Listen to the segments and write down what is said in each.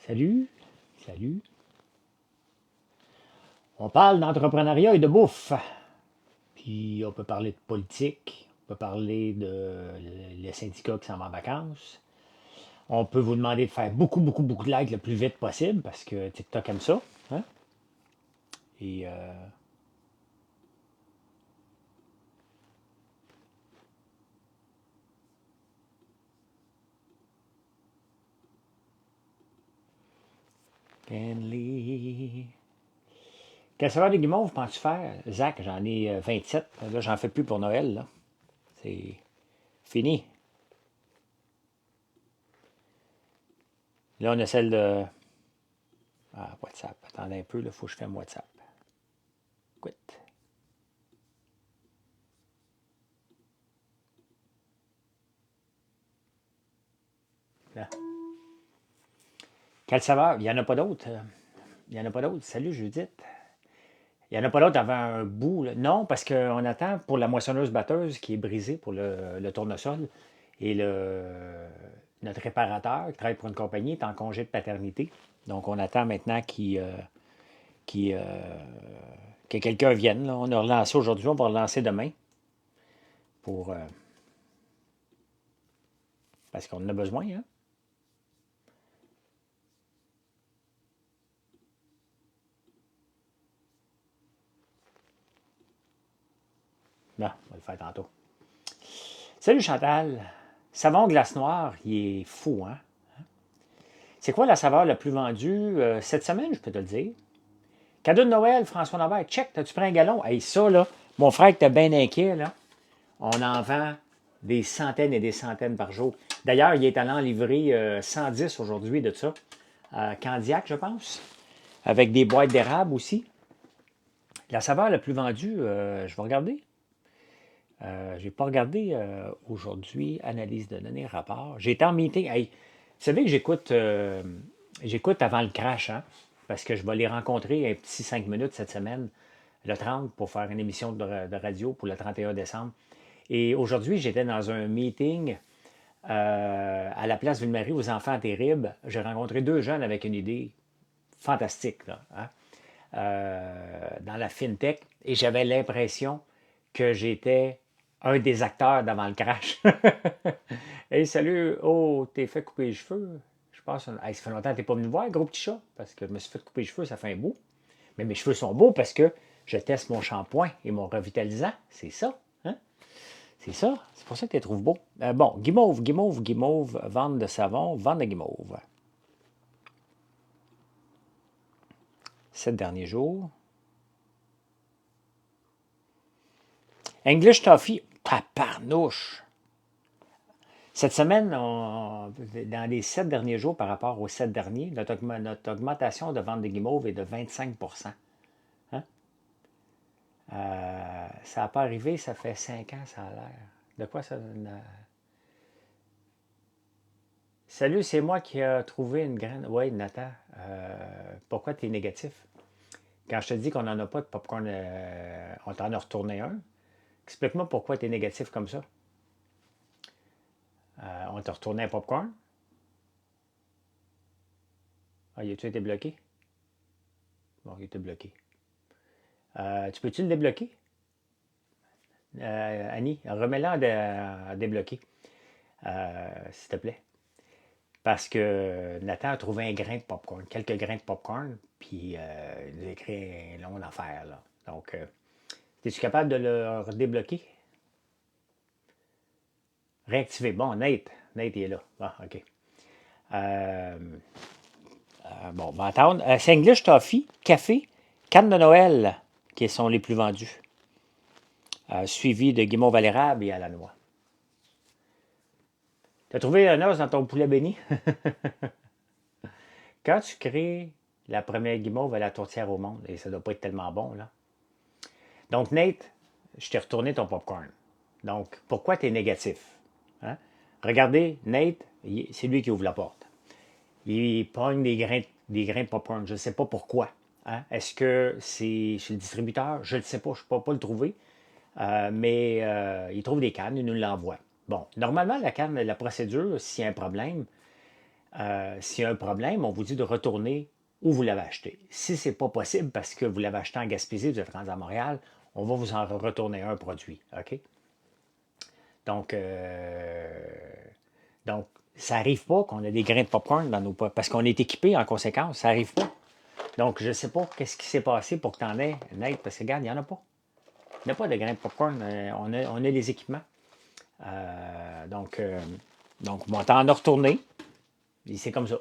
Salut, salut. On parle d'entrepreneuriat et de bouffe. Puis on peut parler de politique, on peut parler de le syndicat qui s'en va en vacances. On peut vous demander de faire beaucoup, beaucoup, beaucoup de likes le plus vite possible parce que TikTok aime ça. Hein? Et Kenley. Quelle saveur de guimauve penses-tu faire? Zach, j'en ai 27. Là, j'en fais plus pour Noël. Là. C'est fini. Là, on a celle de. Ah, WhatsApp. Attendez un peu, il faut que je fasse WhatsApp. Quit. Là. Quelle saveur? Il n'y en a pas d'autres. Il n'y en a pas d'autres. Salut Judith. Il n'y en a pas d'autres avant un bout. Là. Non, parce qu'on attend pour la moissonneuse-batteuse qui est brisée pour le tournesol. Et notre réparateur qui travaille pour une compagnie est en congé de paternité. Donc, on attend maintenant qu'il, que quelqu'un vienne. Là. On a relancé aujourd'hui, on va relancer demain. Pour, parce qu'on en a besoin. Hein? Bon, on va le faire tantôt. Salut Chantal. Savon glace noire, il est fou, hein? C'est quoi la saveur la plus vendue cette semaine, je peux te le dire? Cadeau de Noël, François Lambert, check, t'as-tu pris un gallon? Hey, ça, là, mon frère qui était bien inquiet, là, on en vend des centaines et des centaines par jour. D'ailleurs, il est allé en livrer 110 aujourd'hui de ça. Candiac, je pense. Avec des boîtes d'érable aussi. La saveur la plus vendue, je vais regarder. Je n'ai pas regardé aujourd'hui. Analyse de données, rapport. J'ai été en meeting. Hey, vous savez que j'écoute avant le crash, hein? Parce que je vais les rencontrer un petit 5 minutes cette semaine, le 30, pour faire une émission de radio pour le 31 décembre. Et aujourd'hui, j'étais dans un meeting à la place Ville-Marie aux enfants terribles. J'ai rencontré deux jeunes avec une idée fantastique là, hein, dans la FinTech. Et j'avais l'impression que j'étais un des acteurs d'avant le crash. Hey, salut! Oh, t'es fait couper les cheveux? Je pense, hey, ça fait longtemps que t'es pas venu me voir, gros petit chat, parce que je me suis fait couper les cheveux, ça fait un bout. Mais mes cheveux sont beaux parce que je teste mon shampoing et mon revitalisant. C'est ça. Hein? C'est ça. C'est pour ça que tu les trouves beaux. Bon, guimauve, guimauve, guimauve, vente de savon, vente de guimauve. 7 derniers jours. English Toffee, taparnouche. Cette semaine, dans les 7 derniers jours par rapport aux 7 derniers, notre augmentation de vente de guimauve est de 25 hein? Ça n'a pas arrivé, ça fait 5 ans, ça a l'air. De quoi ça... Salut, c'est moi qui ai trouvé une graine. Oui, Nathan, pourquoi tu es négatif? Quand je te dis qu'on n'en a pas de popcorn, on t'en a retourné un. Explique-moi pourquoi tu es négatif comme ça. On t'a retourné un popcorn? Ah, il a-tu été bloqué? Bon, il était bloqué. Tu peux-tu le débloquer? Annie, remets-le à débloquer, s'il te plaît. Parce que Nathan a trouvé un grain de popcorn, quelques grains de popcorn, puis il a écrit un long affaire, là. Donc, es-tu capable de le débloquer? Réactiver. Bon, Nate, il est là. Bon, OK. Euh, bon, on va attendre. C'est English Toffee, café, canne de Noël, qui sont les plus vendus. Suivi de guimauve à l'érable et à la noix. T'as trouvé un os dans ton poulet béni? Quand tu crées la première guimauve à la tourtière au monde, et ça ne doit pas être tellement bon, là. Donc, Nate, je t'ai retourné ton popcorn. Donc, pourquoi tu es négatif? Hein? Regardez, Nate, c'est lui qui ouvre la porte. Il pogne des grains de popcorn. Je ne sais pas pourquoi. Hein? Est-ce que c'est chez le distributeur? Je ne le sais pas. Je ne peux pas le trouver. Mais il trouve des cannes, il nous l'envoie. Bon, normalement, la canne, la procédure, s'il y a un problème, S'il y a un problème, on vous dit de retourner où vous l'avez acheté. Si ce n'est pas possible parce que vous l'avez acheté en Gaspésie, vous êtes rendu à Montréal, on va vous en retourner un produit. OK? Donc, donc ça n'arrive pas qu'on a des grains de popcorn dans nos pots, parce qu'on est équipé en conséquence. Ça n'arrive pas. Donc, je ne sais pas qu'est-ce qui s'est passé pour que tu en aies, Nate, parce que regarde, il n'y en a pas. Il n'y a pas de grains de popcorn. On a les équipements. Donc, bon, t'en as retourné. Et c'est comme ça.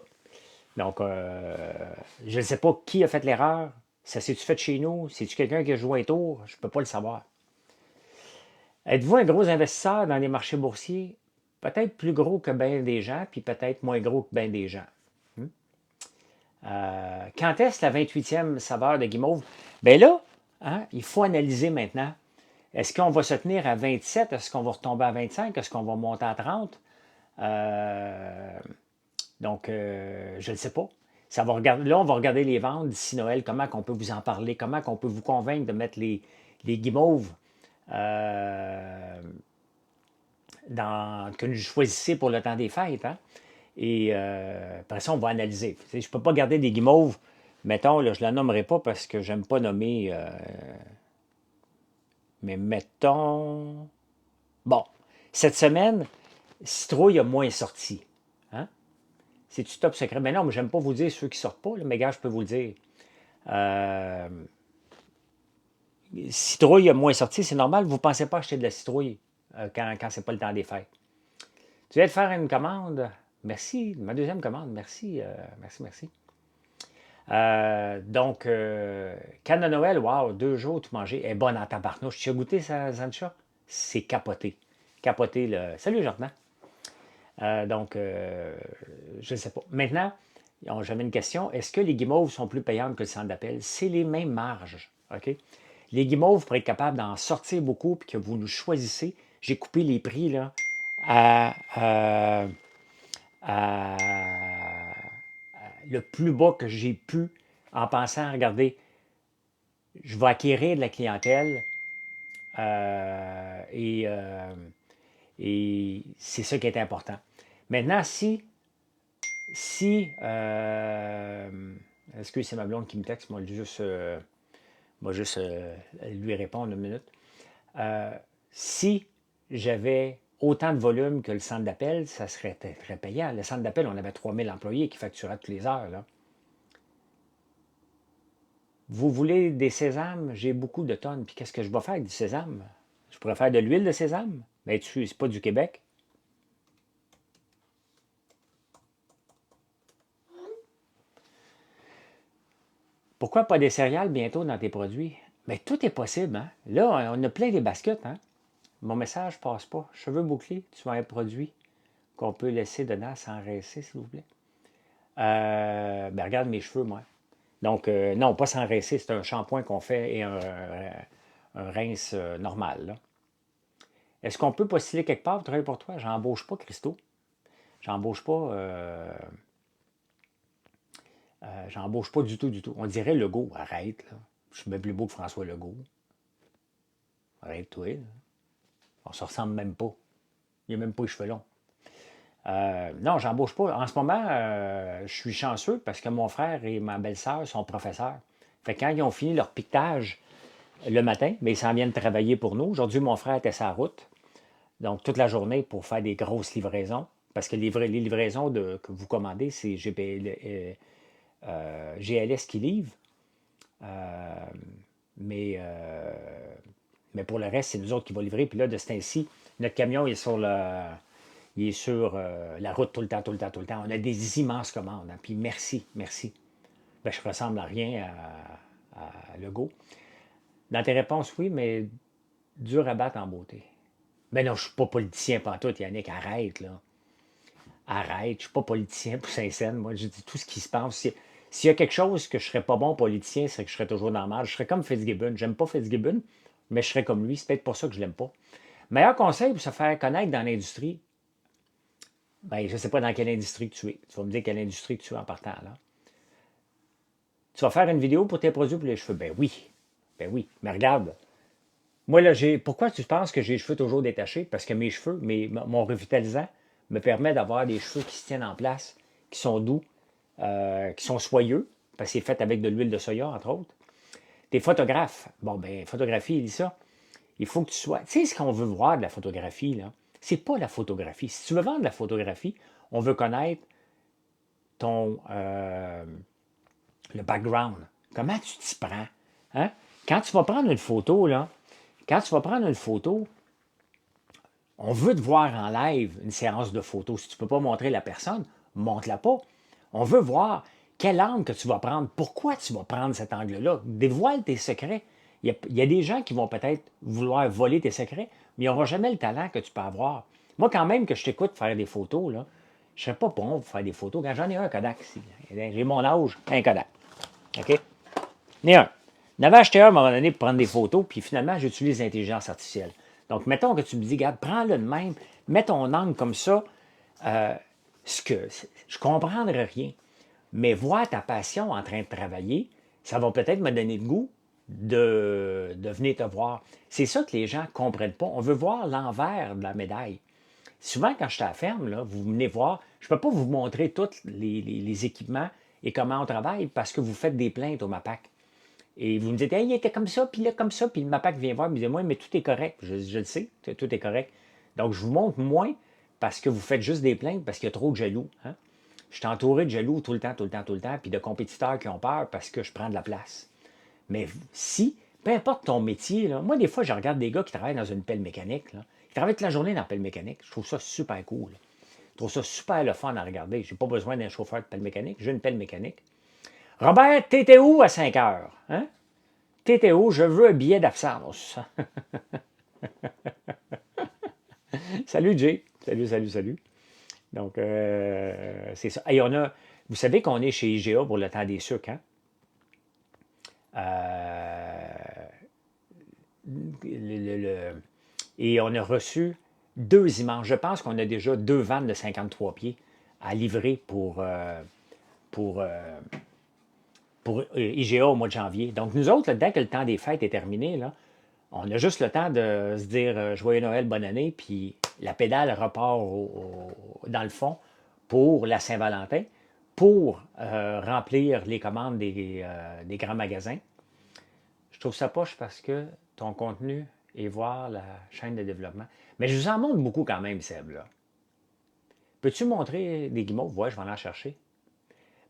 Donc, je ne sais pas qui a fait l'erreur. Ça s'est-tu fait chez nous? C'est-tu quelqu'un qui a joué un tour? Je ne peux pas le savoir. Êtes-vous un gros investisseur dans les marchés boursiers? Peut-être plus gros que bien des gens, puis peut-être moins gros que bien des gens. Quand est-ce la 28e saveur de guimauve? Bien là, hein, il faut analyser maintenant. Est-ce qu'on va se tenir à 27? Est-ce qu'on va retomber à 25? Est-ce qu'on va monter à 30? Je ne sais pas. Là, on va regarder les ventes d'ici Noël, comment on peut vous en parler, comment on peut vous convaincre de mettre les guimauves que vous choisissez pour le temps des fêtes. Hein? Et après ça, on va analyser. Je ne peux pas garder des guimauves, mettons, là, je ne la nommerai pas parce que j'aime pas nommer, mais mettons... Bon, cette semaine, Citrouille a moins sorti. Hein? C'est-tu top secret? Mais non, mais j'aime pas vous dire ceux qui sortent pas, là, mais gars, je peux vous le dire. Citrouille a moins sorti, c'est normal. Vous ne pensez pas acheter de la citrouille quand c'est pas le temps des fêtes. Tu viens de faire une commande? Merci. Ma deuxième commande. Merci. Merci. Canne de Noël, wow, 2 jours, tout manger. Elle est bonne en tabarnouche. Tu as goûté ça, Zancha? C'est capoté. Capoté, le... Salut, Jordan. Je ne sais pas. Maintenant, j'avais une question. Est-ce que les guimauves sont plus payantes que le centre d'appel? C'est les mêmes marges. OK? Les guimauves, pour être capable d'en sortir beaucoup et que vous nous choisissez, j'ai coupé les prix là, à le plus bas que j'ai pu en pensant, regardez, je vais acquérir de la clientèle et c'est ça qui est important. Maintenant, si est-ce que c'est ma blonde qui me texte, moi juste lui répondre une minute. Si j'avais autant de volume que le centre d'appel, ça serait très payant. Le centre d'appel, on avait 3000 employés qui facturaient toutes les heures. Là. Vous voulez des sésames? J'ai beaucoup de tonnes. Puis qu'est-ce que je vais faire avec du sésame? Je pourrais faire de l'huile de sésame? Mais c'est pas du Québec. Pourquoi pas des céréales bientôt dans tes produits? Mais tout est possible. Hein? Là, on a plein des baskets. Hein? Mon message passe pas. Cheveux bouclés, tu as un produit qu'on peut laisser dedans sans rincer, s'il vous plaît. Regarde mes cheveux, moi. Donc, non, pas sans rincer, c'est un shampoing qu'on fait et un rince normal. Là. Est-ce qu'on peut postuler quelque part pour travailler pour toi? J'embauche pas, Christo. J'embauche pas. J'embauche pas du tout, du tout. On dirait Legault. Arrête, là. Je suis bien plus beau que François Legault. Arrête-toi, là. On se ressemble même pas. Il n'a même pas les cheveux longs. Non, j'embauche pas. En ce moment, je suis chanceux parce que mon frère et ma belle-sœur sont professeurs. Fait que quand ils ont fini leur piquetage le matin, mais ils s'en viennent travailler pour nous. Aujourd'hui, mon frère était sur la route. Donc, toute la journée pour faire des grosses livraisons. Parce que les livraisons que vous commandez, c'est GLS qui livre. Mais pour le reste, c'est nous autres qui va livrer. Puis là, de ce temps-ci, notre camion est sur la route tout le temps. On a des immenses commandes. Hein. Puis merci. Ben, je ressemble à rien à Legault. Dans tes réponses, oui, mais dur à battre en beauté. Ben non, je ne suis pas politicien pantoute, Yannick, arrête, là. Arrête, je ne suis pas politicien pour Saint-Saëns. Moi, je dis tout ce qui se passe. S'il y a quelque chose que je ne serais pas bon politicien, c'est que je serais toujours dans le mal. Je serais comme Fitzgibbon. J'aime pas Fitzgibbon, mais je serais comme lui. C'est peut-être pour ça que je l'aime pas. Meilleur conseil pour se faire connaître dans l'industrie, ben, je ne sais pas dans quelle industrie que tu es. Tu vas me dire quelle industrie que tu es en partant, là. Tu vas faire une vidéo pour tes produits pour les cheveux. Ben oui. Mais regarde. Moi, là, pourquoi tu penses que j'ai les cheveux toujours détachés? Parce que mes cheveux, mon revitalisant, me permet d'avoir des cheveux qui se tiennent en place, qui sont doux, qui sont soyeux, parce que c'est fait avec de l'huile de soya, entre autres. T'es photographe. Bon, ben, photographie, il dit ça. Il faut que tu sois. Tu sais, ce qu'on veut voir de la photographie, là, c'est pas la photographie. Si tu veux vendre de la photographie, on veut connaître ton, le background. Comment tu t'y prends? Hein? Quand tu vas prendre une photo, là, quand tu vas prendre une photo, on veut te voir en live une séance de photos. Si tu ne peux pas montrer la personne, montre-la pas. On veut voir quel angle que tu vas prendre. Pourquoi tu vas prendre cet angle-là? Dévoile tes secrets. Il y a des gens qui vont peut-être vouloir voler tes secrets, mais ils n'auront jamais le talent que tu peux avoir. Moi, quand même, que je t'écoute faire des photos, là, je ne serais pas bon pour faire des photos. Quand j'en ai un Kodak ici, j'ai mon âge, un Kodak. OK? J'en ai un. J'en avais acheté un à un moment donné pour prendre des photos, puis finalement, j'utilise l'intelligence artificielle. Donc, mettons que tu me dis, regarde, prends-le de même, mets ton angle comme ça. Je ne comprendrai rien. Mais voir ta passion en train de travailler, ça va peut-être me donner le goût de venir te voir. C'est ça que les gens ne comprennent pas. On veut voir l'envers de la médaille. Souvent, quand je suis à la ferme, là, vous venez voir, je ne peux pas vous montrer tous les équipements et comment on travaille parce que vous faites des plaintes au MAPAC. Et vous me dites, hey, il était comme ça, puis là, comme ça, puis le MAPAC vient voir, il me dit, moi, mais tout est correct. Je le sais, tout est correct. Donc, je vous montre moins parce que vous faites juste des plaintes parce qu'il y a trop de jaloux. Hein? Je suis entouré de jaloux tout le temps, puis de compétiteurs qui ont peur parce que je prends de la place. Mais si, peu importe ton métier, là, moi, des fois, je regarde des gars qui travaillent dans une pelle mécanique. Là, ils travaillent toute la journée dans la pelle mécanique. Je trouve ça super cool. Je trouve ça super le fun à regarder. Je n'ai pas besoin d'un chauffeur de pelle mécanique. J'ai une pelle mécanique. Robert, t'étais où à 5 heures? Hein? T'étais où? Je veux un billet d'absence. Salut, Jay. Salut. Donc, c'est ça. Et vous savez qu'on est chez IGA pour le temps des sucres, hein? Et on a reçu 2 immenses. Je pense qu'on a déjà 2 vannes de 53 pieds à livrer pour IGA au mois de janvier. Donc, nous autres, là, dès que le temps des fêtes est terminé, là, on a juste le temps de se dire Joyeux Noël, bonne année, puis la pédale repart dans le fond pour la Saint-Valentin, pour remplir les commandes des grands magasins. Je trouve ça poche parce que ton contenu est voir la chaîne de développement. Mais je vous en montre beaucoup quand même, Seb. Là. Peux-tu montrer des guimauves? Ouais, je vais en chercher.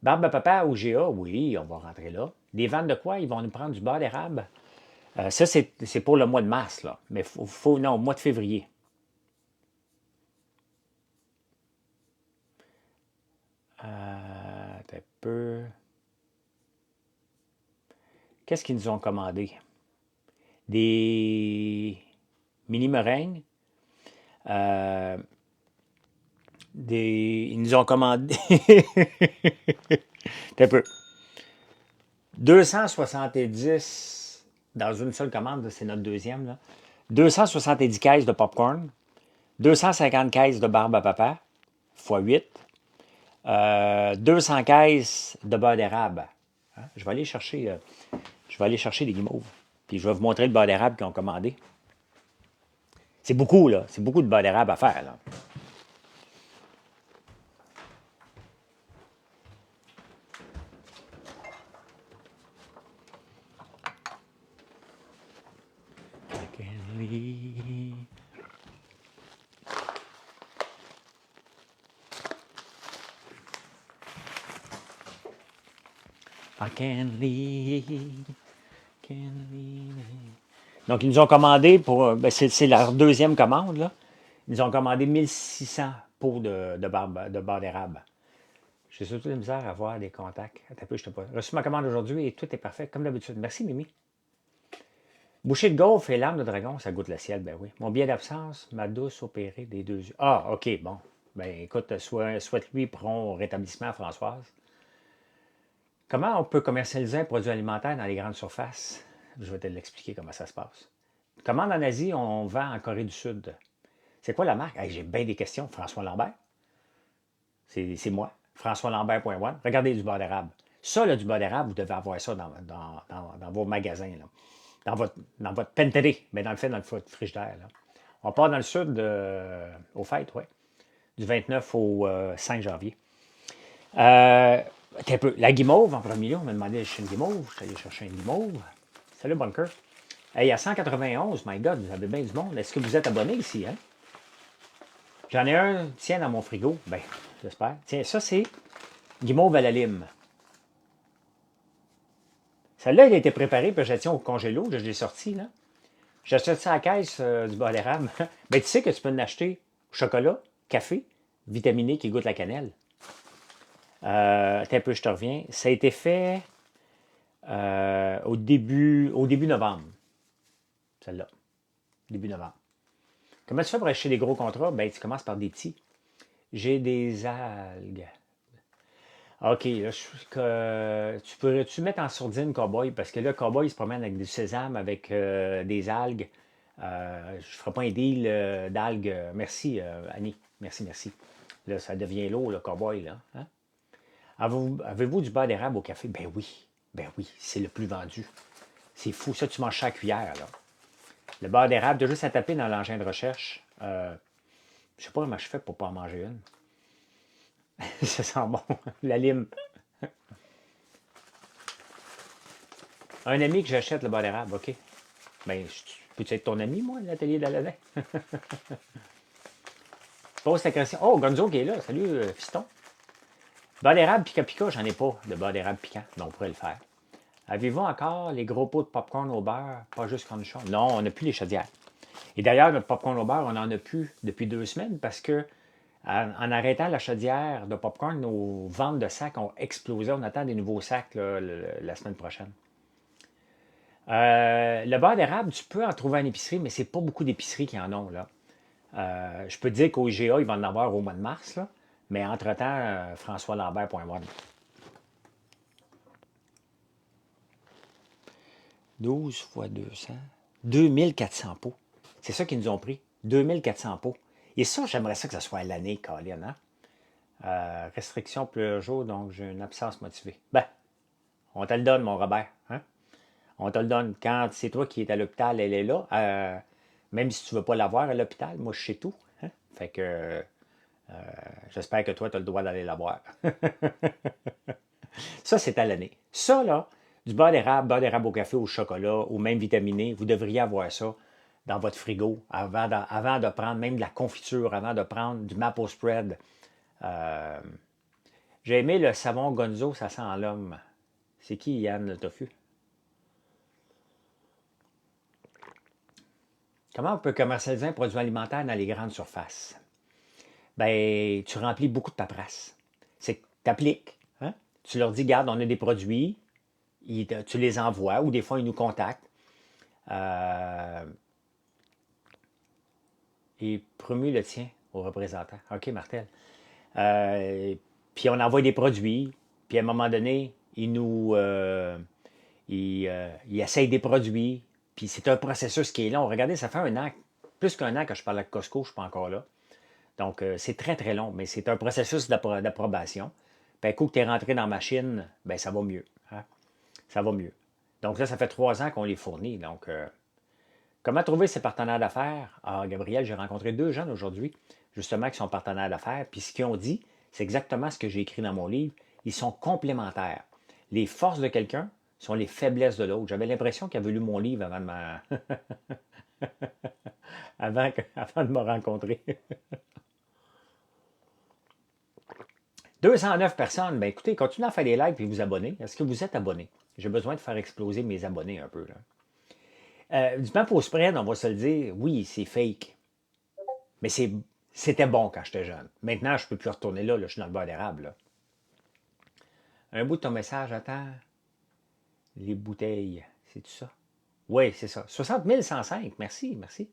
Barbe à papa ou GA, oui, on va rentrer là. Des ventes de quoi? Ils vont nous prendre du beurre d'érable. Ça, c'est pour le mois de mars, là. Mais non, au mois de février. Un peu. Qu'est-ce qu'ils nous ont commandé? Des mini meringues. Ils nous ont commandé. Un peu. 270 dans une seule commande, c'est notre deuxième. Là. 270 caisses de popcorn, 250 caisses de barbe à papa, x 8, 200 caisses de beurre d'érable. Hein? Je vais aller chercher des guimauves. Puis je vais vous montrer le beurre d'érable qu'ils ont commandé. C'est beaucoup, là. C'est beaucoup de beurre d'érable à faire, là. I can leave. Donc, ils nous ont commandé pour. C'est leur deuxième commande, là. Ils nous ont commandé 1600 pots de beurre d'érable. J'ai surtout la misère à avoir des contacts. Attends un peu, je t'ai pas. Reçu ma commande aujourd'hui et tout est parfait, comme d'habitude. Merci, Mimi. Bouchée de gaufre et larmes de dragon, ça goûte le ciel, ben oui. Mon billet d'absence, ma douce opérée des 2 yeux. Ah, OK, bon. Ben écoute, souhaite-lui prompt rétablissement, Françoise. Comment on peut commercialiser un produit alimentaire dans les grandes surfaces? Je vais te l'expliquer comment ça se passe. Commande en Asie, on vend en Corée du Sud. C'est quoi la marque? Hey, j'ai bien des questions. François Lambert. C'est moi. FrançoisLambert.one. Regardez du beurre d'érable. Ça, là, du beurre d'érable, vous devez avoir ça dans vos magasins. Là. Dans votre pantry, mais dans le frigidaire. Là. On part dans le sud aux fêtes, oui. Du 29 au 5 janvier. Euh, un peu. La guimauve en premier lieu, on m'a demandé de chercher une guimauve. Je suis allé chercher une guimauve. Salut, Bunker. Hey, à 191, my God, vous avez bien du monde. Est-ce que vous êtes abonné ici, hein? J'en ai un, tiens, dans mon frigo. Ben, j'espère. Tiens, ça, c'est guimauve à la lime. Celle-là, elle a été préparée, puis je la tiens au congélo. Je l'ai sortie, là. J'achète ça à la caisse du beurre d'érable. Ben, tu sais que tu peux en acheter chocolat, café, vitaminé qui goûte la cannelle. Attends un peu, je te reviens. Ça a été fait au début novembre, celle-là. Début novembre. Comment tu fais pour acheter des gros contrats? Ben, tu commences par des petits. J'ai des algues. OK, là, tu pourrais-tu mettre en sourdine Cowboy? Parce que là, Cowboy il se promène avec du sésame, avec des algues. Je ne ferai pas un deal d'algues. Merci, Annie. Merci, merci. Là, ça devient lourd, le Cowboy, là. Hein? Avez-vous du beurre d'érable au café? Ben oui. Ben oui, c'est le plus vendu. C'est fou. Ça, tu manges ça à cuillère, là. Le beurre d'érable, tu as juste à taper dans l'engin de recherche. Je sais pas comment je fais pour pas en manger une. Ça sent bon. La lime. Un ami que j'achète le beurre d'érable, OK. Ben, peux-tu être ton ami, moi, l'atelier d'Aladin? Pose ta question. Oh, Gonzo qui est là. Salut, fiston. Beurre d'érable pica pica, j'en ai pas de beurre d'érable piquant, mais on pourrait le faire. Avez-vous encore les gros pots de popcorn au beurre, pas juste cornichon? Non, on n'a plus les chaudières. Et d'ailleurs, notre popcorn au beurre, on n'en a plus depuis 2 semaines parce que en arrêtant la chaudière de popcorn, nos ventes de sacs ont explosé. On attend des nouveaux sacs là, la semaine prochaine. Le beurre d'érable, tu peux en trouver en épicerie, mais c'est pas beaucoup d'épiceries qui en ont. Là. Je peux te dire qu'au IGA, il va en avoir au mois de mars, là, mais entre-temps, françoislambert.com. 12 fois 200, 2400 pots. C'est ça qu'ils nous ont pris, 2400 pots. Et ça, j'aimerais ça que ce soit à l'année, Colin. Hein? Restriction plusieurs jours, donc j'ai une absence motivée. Ben, on te le donne, mon Robert. Hein? On te le donne. Quand c'est toi qui es à l'hôpital, elle est là. Même si tu ne veux pas la voir à l'hôpital, moi, je sais tout. Hein? Fait que j'espère que toi, tu as le droit d'aller la voir. Ça, c'est à l'année. Ça, là, du beurre d'érable au café, au chocolat, ou même vitaminé, vous devriez avoir ça dans votre frigo avant de prendre même de la confiture, avant de prendre du maple spread. Euh, J'ai aimé le savon Gonzo, ça sent l'homme. C'est qui, Yann, le tofu? Comment on peut commercialiser un produit alimentaire dans les grandes surfaces? Ben, tu remplis beaucoup de paperasse. C'est que tu appliques. Hein? Tu leur dis, regarde, on a des produits, tu les envoies, ou des fois, ils nous contactent. Euh, et promue le tien au représentant. OK, Martel. Puis on envoie des produits, puis à un moment donné, ils essayent des produits, puis c'est un processus qui est long. Regardez, ça fait un an, plus qu'un an que je parle avec Costco, je ne suis pas encore là. Donc, c'est très, très long, mais c'est un processus d'approbation. Puis, un coup que tu es rentré dans la machine, ben ça va mieux. Hein? Ça va mieux. Donc là, ça fait 3 ans qu'on les fournit. Donc, comment trouver ses partenaires d'affaires? Ah, Gabriel, j'ai rencontré 2 jeunes aujourd'hui, justement, qui sont partenaires d'affaires. Puis ce qu'ils ont dit, c'est exactement ce que j'ai écrit dans mon livre. Ils sont complémentaires. Les forces de quelqu'un sont les faiblesses de l'autre. J'avais l'impression qu'ils avaient lu mon livre avant de me rencontrer. 209 personnes. Ben écoutez, continuez à faire des likes et vous abonner. Est-ce que vous êtes abonné? J'ai besoin de faire exploser mes abonnés un peu. Là. Du pain spread, on va se le dire, oui, c'est fake. Mais c'était bon quand j'étais jeune. Maintenant, je ne peux plus retourner là, je suis dans le beurre d'érable. Là. Un bout de ton message, attends. Les bouteilles, c'est tout ça? Oui, c'est ça. 60 105, merci, merci.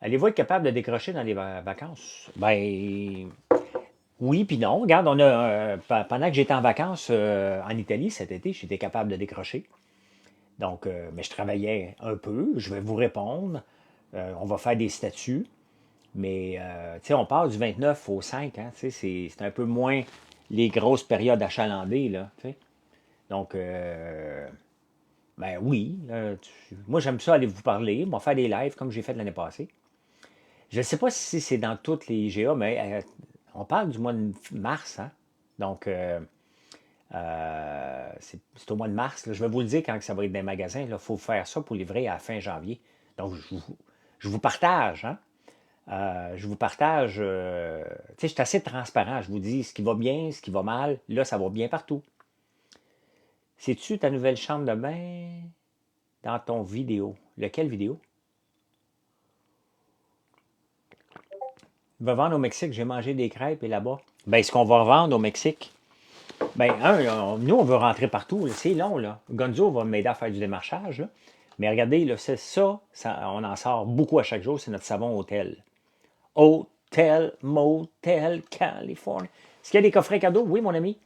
Allez-vous être capable de décrocher dans les vacances? Ben, oui, puis non. Regarde, pendant que j'étais en vacances en Italie cet été, j'étais capable de décrocher. Donc, mais je travaillais un peu, je vais vous répondre. On va faire des statuts. Mais, tu sais, on part du 29 au 5, hein, tu sais, c'est un peu moins les grosses périodes achalandées, là, tu sais. Donc, ben oui, moi j'aime ça aller vous parler, m'en faire des lives comme j'ai fait l'année passée. Je ne sais pas si c'est dans toutes les IGA, mais on parle du mois de mars, hein? Donc, c'est au mois de mars. Là. Je vais vous le dire quand ça va être dans les magasins. Il faut faire ça pour livrer à la fin janvier. Donc, je vous partage. Hein? Je vous partage. Tu sais, je suis assez transparent. Je vous dis ce qui va bien, ce qui va mal. Là, ça va bien partout. C'est-tu ta nouvelle chambre de bain dans ton vidéo? Lequel vidéo? Il va vendre au Mexique. J'ai mangé des crêpes et là-bas. Ben, ce qu'on va vendre au Mexique, ben, nous, on veut rentrer partout. C'est long, là. Gonzo va m'aider à faire du démarchage, là. Mais regardez, là, c'est ça, on en sort beaucoup à chaque jour, c'est notre savon hôtel. Hôtel, motel, Californie. Est-ce qu'il y a des coffrets cadeaux? Oui, mon ami.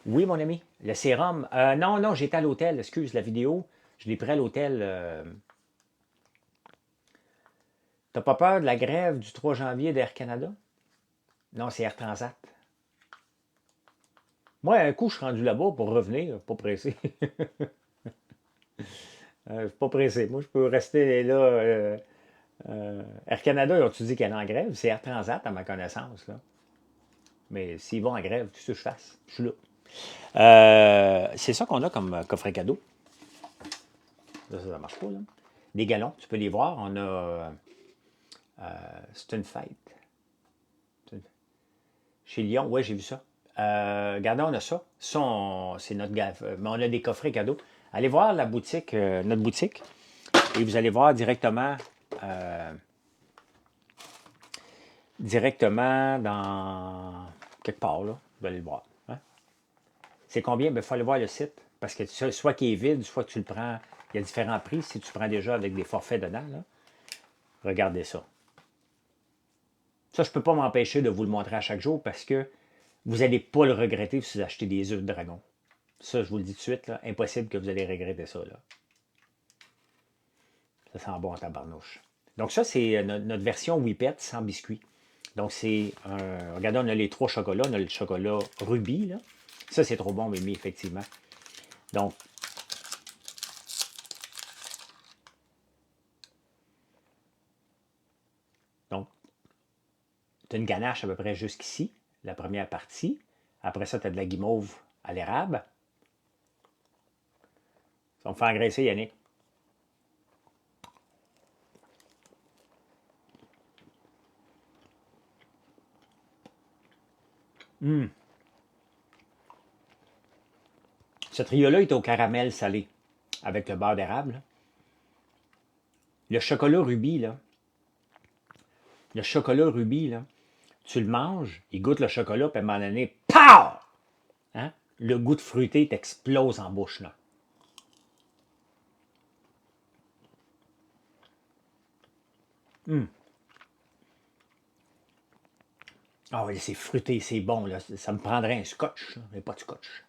Oui, mon ami. Le sérum. Non, non, j'étais à l'hôtel. Excuse la vidéo. Je l'ai pris à l'hôtel. T'as pas peur de la grève du 3 janvier d'Air Canada? Non, c'est Air Transat. Moi, un coup, je suis rendu là-bas pour revenir. Pas pressé. Je suis pas pressé. Moi, je peux rester là. Air Canada, ils ont-tu dit qu'elle est en grève? C'est Air Transat, à ma connaissance. Là. Mais s'ils vont en grève, qu'est-ce que je fasse? Je suis là. C'est ça qu'on a comme coffret cadeau. Ça marche pas, là. Des galons, tu peux les voir. On a. C'est une fête. Chez Lyon, ouais, j'ai vu ça. Regardez, on a ça. Ça, c'est notre gaffe. Mais on a des coffrets cadeaux. Allez voir la boutique, notre boutique, et vous allez voir directement dans quelque part, là. Vous allez le voir. Hein? C'est combien? Il faut aller voir le site. Parce que soit qu'il est vide, soit que tu le prends. Il y a différents prix si tu prends déjà avec des forfaits dedans. Là. Regardez ça. Ça, je ne peux pas m'empêcher de vous le montrer à chaque jour parce que vous n'allez pas le regretter si vous achetez des œufs de dragon. Ça, je vous le dis tout de suite, là, impossible que vous allez regretter ça. Là. Ça sent bon en tabarnouche. Donc ça, c'est notre version Whippet sans biscuit. Donc c'est regardez, on a les 3 chocolats. On a le chocolat rubis. Là. Ça, c'est trop bon, Mimi, effectivement. Donc, tu as une ganache à peu près jusqu'ici, la première partie. Après ça, tu as de la guimauve à l'érable. Ça va me faire engraisser, Yannick. Ce trio-là est au caramel salé, avec le beurre d'érable. Là. Le chocolat rubis, là. Le chocolat rubis, là. Tu le manges, il goûte le chocolat, puis à un moment donné, POW! Hein? Le goût de fruité t'explose en bouche, là. Ah oui, c'est fruité, c'est bon, là. Ça me prendrait un scotch, là, mais pas de scotch.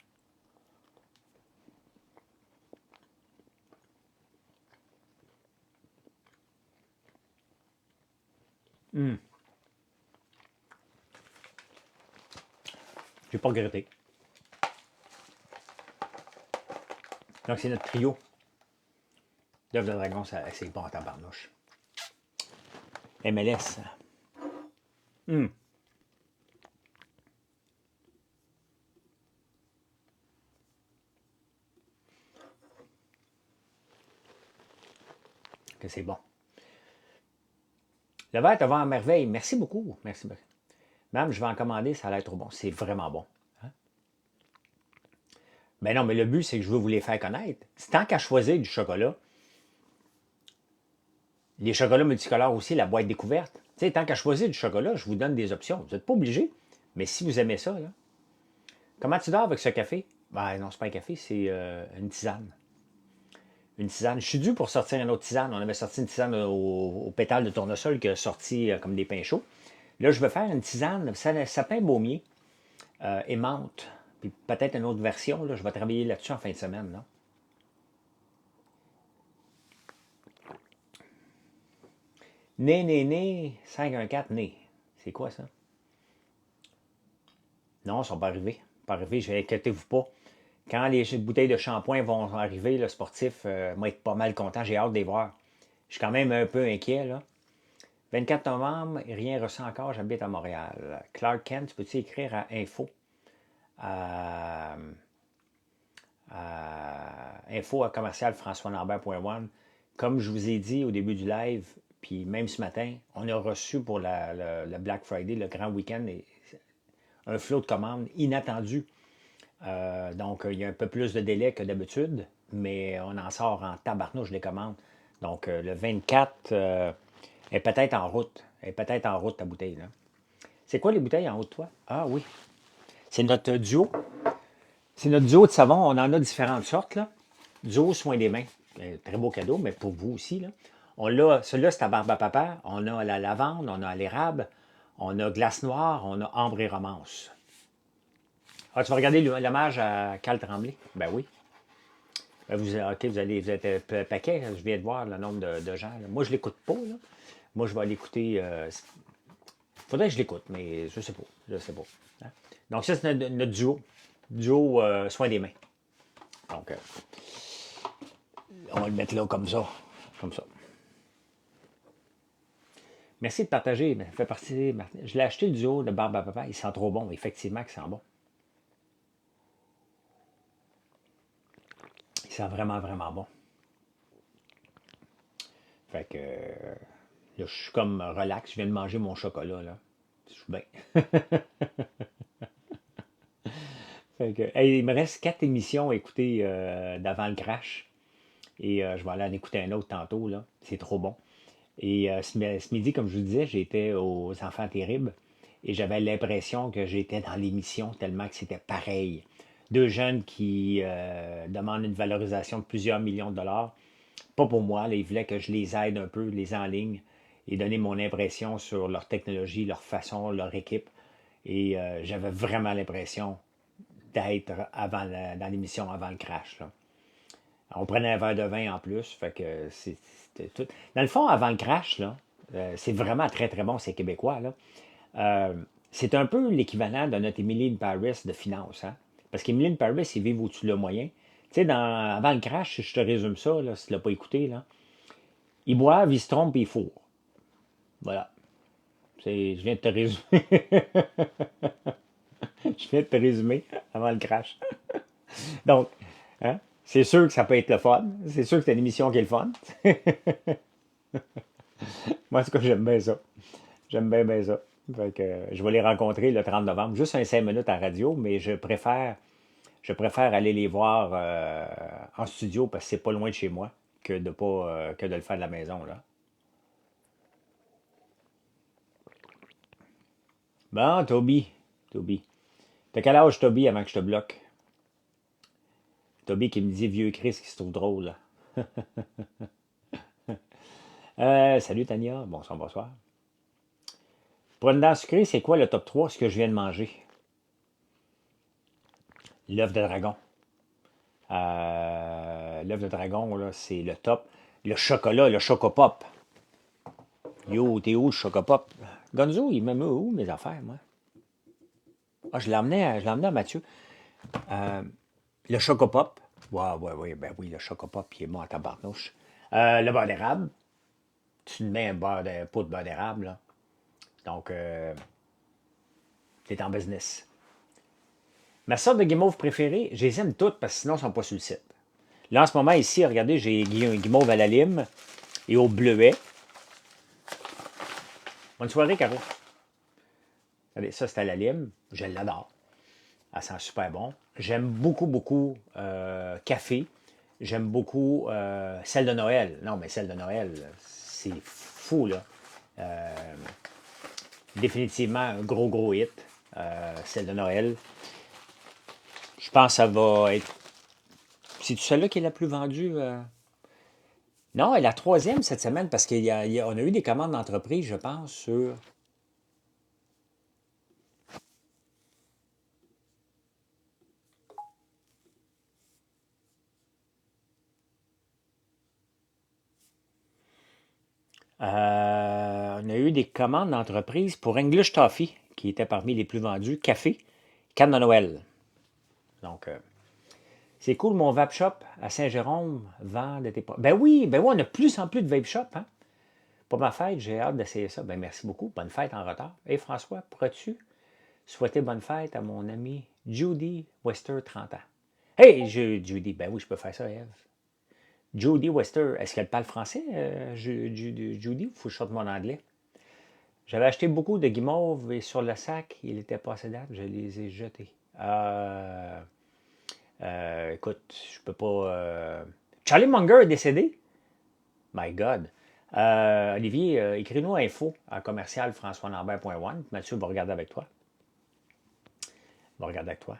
J'ai pas regretté. Donc, c'est notre trio d'œufs de dragon, c'est bon en tabarnouche. MLS. Que c'est bon. Le verre te va en merveille. Merci beaucoup. Merci. Même, je vais en commander, ça a l'air trop bon. C'est vraiment bon. Hein? Ben non, mais le but, c'est que je veux vous les faire connaître. Tant qu'à choisir du chocolat, les chocolats multicolores aussi, la boîte découverte. Tu sais, tant qu'à choisir du chocolat, je vous donne des options. Vous n'êtes pas obligé, mais si vous aimez ça, là. Comment tu dors avec ce café? Ben non, c'est pas un café, c'est une tisane. Une tisane. Je suis dû pour sortir une autre tisane. On avait sorti une tisane au pétale de tournesol qui a sorti comme des pains chauds. Là, je veux faire une tisane sapin baumier et menthe. Puis peut-être une autre version. Là, je vais travailler là-dessus en fin de semaine. Là. Né, 514, né. C'est quoi ça? Non, ils ne sont pas arrivés. Pas arrivés, inquiétez-vous pas. Quand les bouteilles de shampoing vont arriver, le sportif va être pas mal content. J'ai hâte de les voir. Je suis quand même un peu inquiet. Là. 24 novembre, rien reçu encore, j'habite à Montréal. Clark Kent, peux-tu écrire à info? à info@commercialfrançoislambert.one. Comme je vous ai dit au début du live, puis même ce matin, on a reçu pour le Black Friday, le grand week-end, un flot de commandes inattendu. Donc, il y a un peu plus de délai que d'habitude, mais on en sort en tabarnouche des commandes. Donc, le 24 est peut-être en route. Est peut-être en route, ta bouteille, là. C'est quoi les bouteilles en haut de toi? Ah oui, c'est notre duo. C'est notre duo de savon. On en a différentes sortes, là. Duo soin des mains. Très beau cadeau, mais pour vous aussi, là. Celui-là, c'est à barbe à papa. On a la lavande, on a l'érable, on a glace noire, on a ambre et romance. Ah, tu vas regarder l'hommage à Carl Tremblay? Ben oui. Ben OK, vous êtes un paquet. Je viens de voir le nombre de gens, là. Moi, je ne l'écoute pas, là. Moi, je vais l'écouter. Faudrait que je l'écoute, mais je sais pas. Je sais pas. Hein? Donc, ça, c'est notre duo. Duo soin des mains. Donc, on va le mettre là comme ça. Comme ça. Merci de partager. Ça fait partie. Je l'ai acheté le duo de barbe à papa. Il sent trop bon. Effectivement, il sent bon. Il sent vraiment, vraiment bon. Fait que là, je suis comme relax. Je viens de manger mon chocolat, là. Je suis bien. Fait que, hey, il me reste 4 émissions à écouter d'avant le crash. Et je vais aller en écouter un autre tantôt, là. C'est trop bon. Et ce midi, comme je vous disais, j'étais aux Enfants Terribles et j'avais l'impression que j'étais dans l'émission tellement que c'était pareil. Deux jeunes qui demandent une valorisation de plusieurs millions de dollars. Pas pour moi, là, ils voulaient que je les aide un peu, les enligne et donner mon impression sur leur technologie, leur façon, leur équipe. Et j'avais vraiment l'impression d'être dans l'émission avant le crash, là. On prenait un verre de vin en plus, fait que c'était tout. Dans le fond, avant le crash, là, c'est vraiment très très bon, c'est québécois, là. Euh, c'est un peu l'équivalent de notre Emily in Paris de finance, hein? Parce qu'Emily in Paris, ils vivent au-dessus le moyen. Tu sais, avant le crash, si je te résume ça, là, si tu ne l'as pas écouté, là, ils boivent, ils se trompent et ils fourrent. Voilà. Je viens de te résumer. Je viens de te résumer avant le crash. Donc, hein, c'est sûr que ça peut être le fun. C'est sûr que c'est une émission qui est le fun. Moi, en tout cas, j'aime bien ça. J'aime bien, bien ça. Fait que, je vais les rencontrer le 30 novembre. Juste un 5 minutes à radio, mais je préfère aller les voir en studio parce que c'est pas loin de chez moi que de le faire de la maison, là. Bon, Toby. Toby. T'as quel âge, Toby, avant que je te bloque? Toby qui me dit vieux Chris qui se trouve drôle. Salut Tania. Bonsoir, bonsoir. Pour une dent sucrée, c'est quoi le top 3 ce que je viens de manger? L'œuf de dragon. L'œuf de dragon, là, c'est le top. Le chocolat, le chocopop. Yo, t'es où le chocopop? Gonzo, il m'a mis où mes affaires, moi? Ah, je l'ai emmené à Mathieu. Euh, le chocopop. Ouais, ouais, ouais, ben oui, le chocopop, il est bon à tabarnouche. Le beurre d'érable. Tu mets un pot de beurre d'érable, là. Donc, t'es en business. Ma sorte de guimauve préférée, je les aime toutes parce que sinon, ils ne sont pas sur le site. Là, en ce moment, ici, regardez, j'ai un guimauve à la lime et au bleuet. Bonne soirée, Caro. Regardez, ça, c'est à la lime. Je l'adore. Elle sent super bon. J'aime beaucoup, beaucoup café. J'aime beaucoup celle de Noël. Non, mais celle de Noël, c'est fou, là. Euh, Définitivement un gros, gros hit. Celle de Noël. Je pense que ça va être. C'est celle-là qui est la plus vendue? Non, elle est la troisième cette semaine parce qu'on a eu des commandes d'entreprise, je pense, sur. On a eu des commandes d'entreprise pour English Toffee, qui était parmi les plus vendus. Café, canne de Noël. Donc, c'est cool, mon vape shop à Saint-Jérôme vend de tes. Ben oui, on a de plus en plus de vape shop, hein? Pour ma fête, j'ai hâte d'essayer ça. Ben merci beaucoup. Bonne fête en retard. Et François, pourrais-tu souhaiter bonne fête à mon ami Judy Wester, 30 ans. Hey, Judy, ben oui, je peux faire ça, Eve. Judy Wester, est-ce qu'elle parle français, Judy, ou faut que je sorte mon anglais? J'avais acheté beaucoup de guimauves et sur le sac, il était passé date, je les ai jetés. Écoute, je peux pas. Charlie Munger est décédé? My God. Olivier, écris-nous info à commercial françoislambert.one. Mathieu va regarder avec toi. Va regarder avec toi.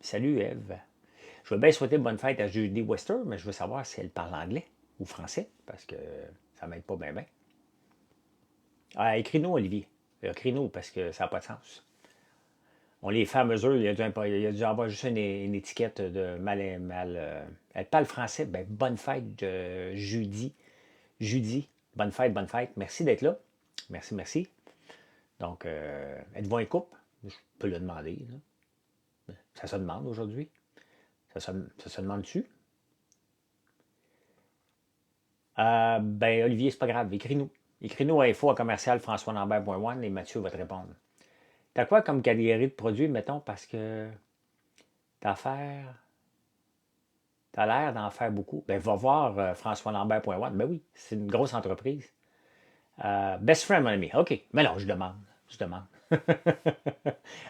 Salut, Eve. Je veux bien souhaiter bonne fête à Judy Wester, mais je veux savoir si elle parle anglais ou français, parce que ça m'aide pas bien, bien. Écris-nous, Olivier. Écris-nous, parce que ça n'a pas de sens. On les fait à mesure. Il y a dû avoir juste une étiquette de mal. Elle parle français. Ben, bonne fête, Judy. Judy, bonne fête, bonne fête. Merci d'être là. Merci, merci. Donc, êtes-vous un couple? Je peux le demander. Là. Ça se demande aujourd'hui. Ça se demande-tu? Ben, Olivier, c'est pas grave. Écris-nous. Écris-nous à info à commercial françoislambert.one et Mathieu va te répondre. T'as quoi comme catégorie de produits, mettons, parce que t'as l'air d'en faire beaucoup. Ben, va voir françoislambert.one. Ben oui, c'est une grosse entreprise. Best friend, mon ami. OK. Mais non, je demande.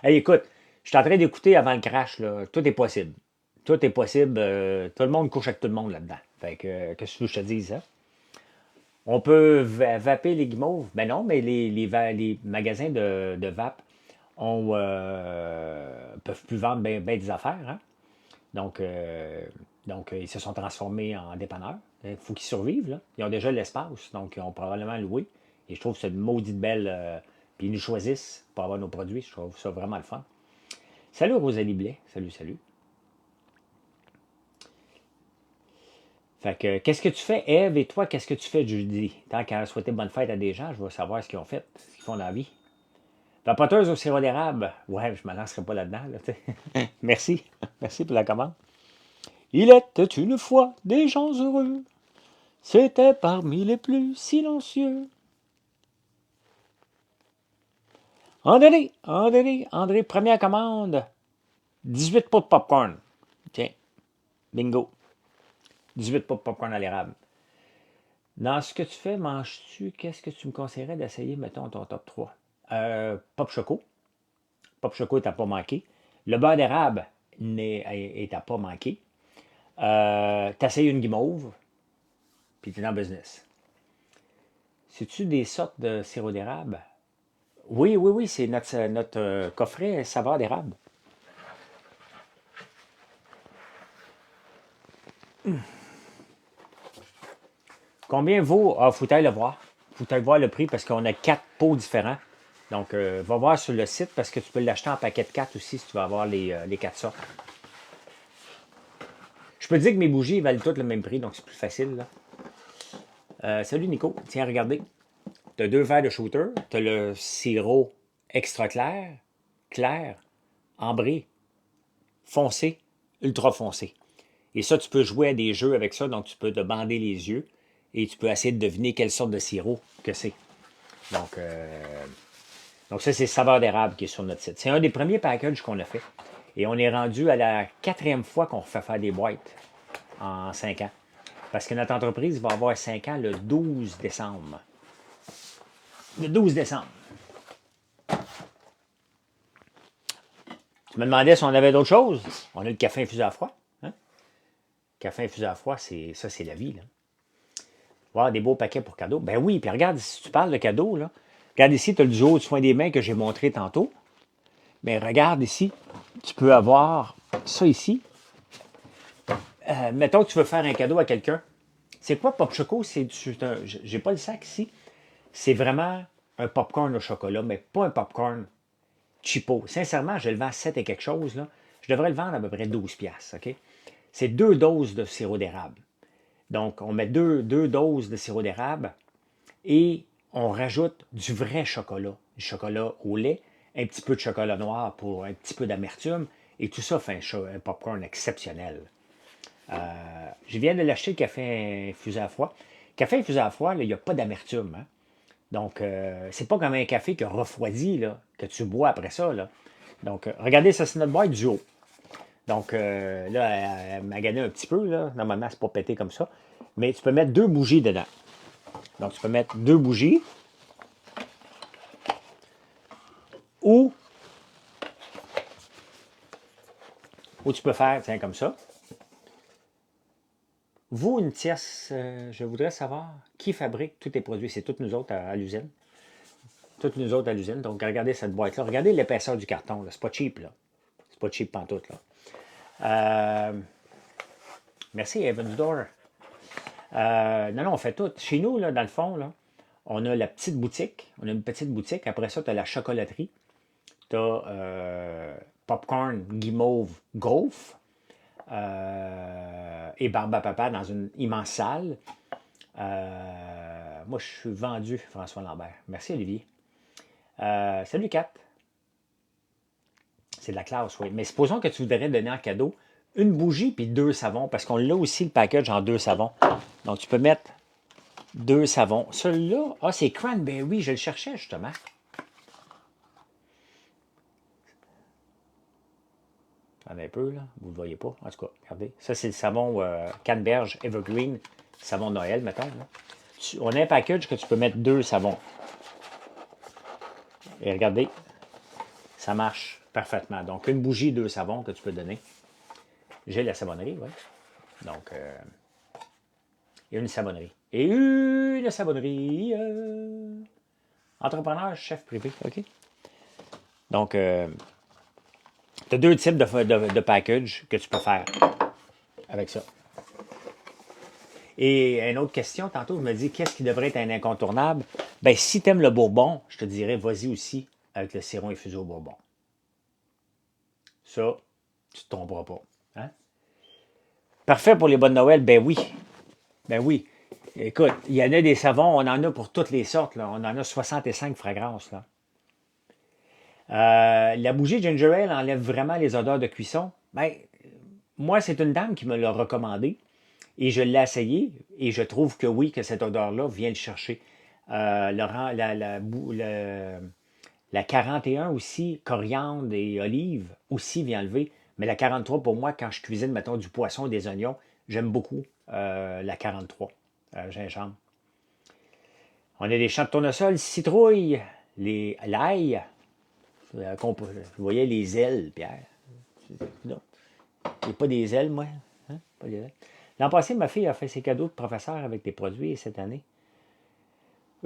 Hey, écoute, je suis en train d'écouter avant le crash, là. Tout est possible. Tout est possible. Tout le monde couche avec tout le monde là-dedans. Fait que, qu'est-ce que tu veux que je te dise, hein? On peut vaper les guimauves. Ben non, mais les magasins de vape peuvent plus vendre bien des affaires. Hein? Donc, ils se sont transformés en dépanneurs. Il faut qu'ils survivent. Là. Ils ont déjà l'espace, donc ils ont probablement loué. Et je trouve que c'est une maudite belle. Puis ils nous choisissent pour avoir nos produits. Je trouve ça vraiment le fun. Salut Rosalie Blais. Salut, salut. Fait que, qu'est-ce que tu fais, Eve, et toi, qu'est-ce que tu fais jeudi? Tant qu'à souhaiter bonne fête à des gens, je veux savoir ce qu'ils ont fait, ce qu'ils font dans la vie. Vapoteuse au sirop d'érable. Ouais, je ne me lancerai pas là-dedans. Là, merci. Merci pour la commande. Il était une fois des gens heureux. C'était parmi les plus silencieux. André, première commande. 18 pots de popcorn. Tiens, bingo. 18 pots de popcorn à l'érable. Dans ce que tu fais, manges-tu, qu'est-ce que tu me conseillerais d'essayer, mettons, ton top 3? Pop Choco. Pop Choco est à pas manquer. Le beurre d'érable est à pas manquer. T'essayes une guimauve, puis t'es dans le business. C'est-tu des sortes de sirop d'érable? Oui, c'est notre coffret saveur d'érable. Combien vaut... Ah, faut aller le voir. Faut aller voir le prix parce qu'on a 4 pots différents. Donc, va voir sur le site parce que tu peux l'acheter en paquet de 4 aussi si tu veux avoir les 4 sortes. Je peux te dire que mes bougies valent toutes le même prix, donc c'est plus facile. Là. Salut Nico. Tiens, regardez. Tu as 2 verres de shooter. Tu as le sirop extra clair, ambré, foncé, ultra foncé. Et ça, tu peux jouer à des jeux avec ça, donc tu peux te bander les yeux et tu peux essayer de deviner quelle sorte de sirop que c'est. Donc ça, c'est saveur d'érable qui est sur notre site. C'est un des premiers packages qu'on a fait. Et on est rendu à la 4e fois qu'on refait faire des boîtes en 5 ans. Parce que notre entreprise va avoir 5 ans le 12 décembre. Le 12 décembre. Tu me demandais si on avait d'autres choses. On a le café infusé à froid. Hein? Café infusé à froid, c'est la vie. Là. Voir des beaux paquets pour cadeaux. Ben oui, puis regarde, si tu parles de cadeaux, là, regarde ici, tu as le duo de soin des mains que j'ai montré tantôt. Mais regarde ici, tu peux avoir ça ici. Mettons que tu veux faire un cadeau à quelqu'un. C'est quoi Pop Choco? J'ai pas le sac ici. C'est vraiment un popcorn au chocolat, mais pas un popcorn cheapo. Sincèrement, je le vends à 7 et quelque chose. Là. Je devrais le vendre à peu près 12$. OK? C'est 2 doses de sirop d'érable. Donc, on met 2 doses de sirop d'érable et on rajoute du vrai chocolat. Du chocolat au lait, un petit peu de chocolat noir pour un petit peu d'amertume. Et tout ça fait un popcorn exceptionnel. Je viens de l'acheter, le café infusé à froid. Café infusé à froid, il n'y a pas d'amertume. Hein? Donc, c'est pas comme un café qui a refroidi, là, que tu bois après ça. Là. Donc, regardez, ça, c'est notre boîte duo. Donc, là, elle m'a gagné un petit peu. Là. Normalement, c'est pas pété comme ça. Mais tu peux mettre 2 bougies dedans. Donc, tu peux mettre 2 bougies. Ou tu peux faire, tiens, comme ça. Vous, une tierce, je voudrais savoir qui fabrique tous tes produits. C'est toutes nous autres à l'usine. Toutes nous autres à l'usine. Donc, regardez cette boîte-là. Regardez l'épaisseur du carton. C'est pas cheap, là. C'est pas cheap pantoute, là. Merci, Evans Door. Non, on fait tout. Chez nous, là, dans le fond, là, on a la petite boutique. On a une petite boutique. Après ça, tu as la chocolaterie. Tu as Popcorn, Guimauve, Gaufre. Et Barbe à Papa dans une immense salle. Moi, je suis vendu, François Lambert. Merci, Olivier. Salut, Kat. C'est de la classe, oui. Mais supposons que tu voudrais donner en cadeau une bougie puis 2 savons, parce qu'on l'a aussi le package en 2 savons. Donc, tu peux mettre 2 savons. Celui-là, c'est Cranberry. Je le cherchais, justement. Attendez un peu, là. Vous ne le voyez pas. En tout cas, regardez. Ça, c'est le savon Canneberge Evergreen. Savon de Noël, mettons. Là. On a un package que tu peux mettre 2 savons. Et regardez, ça marche parfaitement. Donc, une bougie, 2 savons que tu peux donner. J'ai la savonnerie, oui. Donc, il y a une savonnerie. Et une savonnerie. Entrepreneur, chef privé, OK? Donc, tu as 2 types de package que tu peux faire avec ça. Et une autre question, tantôt, je me dis, qu'est-ce qui devrait être un incontournable? Ben, si tu aimes le bourbon, je te dirais, vas-y aussi avec le sirop infusé au bourbon. Ça, tu ne te tromperas pas. Hein? Parfait pour les bonnes Noël? Ben oui. Ben oui. Écoute, il y en a des savons, on en a pour toutes les sortes. Là. On en a 65 fragrances. Là. La bougie Ginger Ale enlève vraiment les odeurs de cuisson. Ben, moi, c'est une dame qui me l'a recommandé. Et je l'ai essayé et je trouve que oui, que cette odeur-là vient le chercher. Laurent, la 41 aussi, coriandre et olive, aussi vient lever. Mais la 43, pour moi, quand je cuisine, mettons, du poisson ou des oignons, j'aime beaucoup la 43, gingembre. On a des champs de tournesol, citrouille, l'ail. Vous voyez les ailes, Pierre. Non. Il n'y a pas des ailes, moi. Hein? Pas des ailes. L'an passé, ma fille a fait ses cadeaux de professeur avec tes produits et cette année,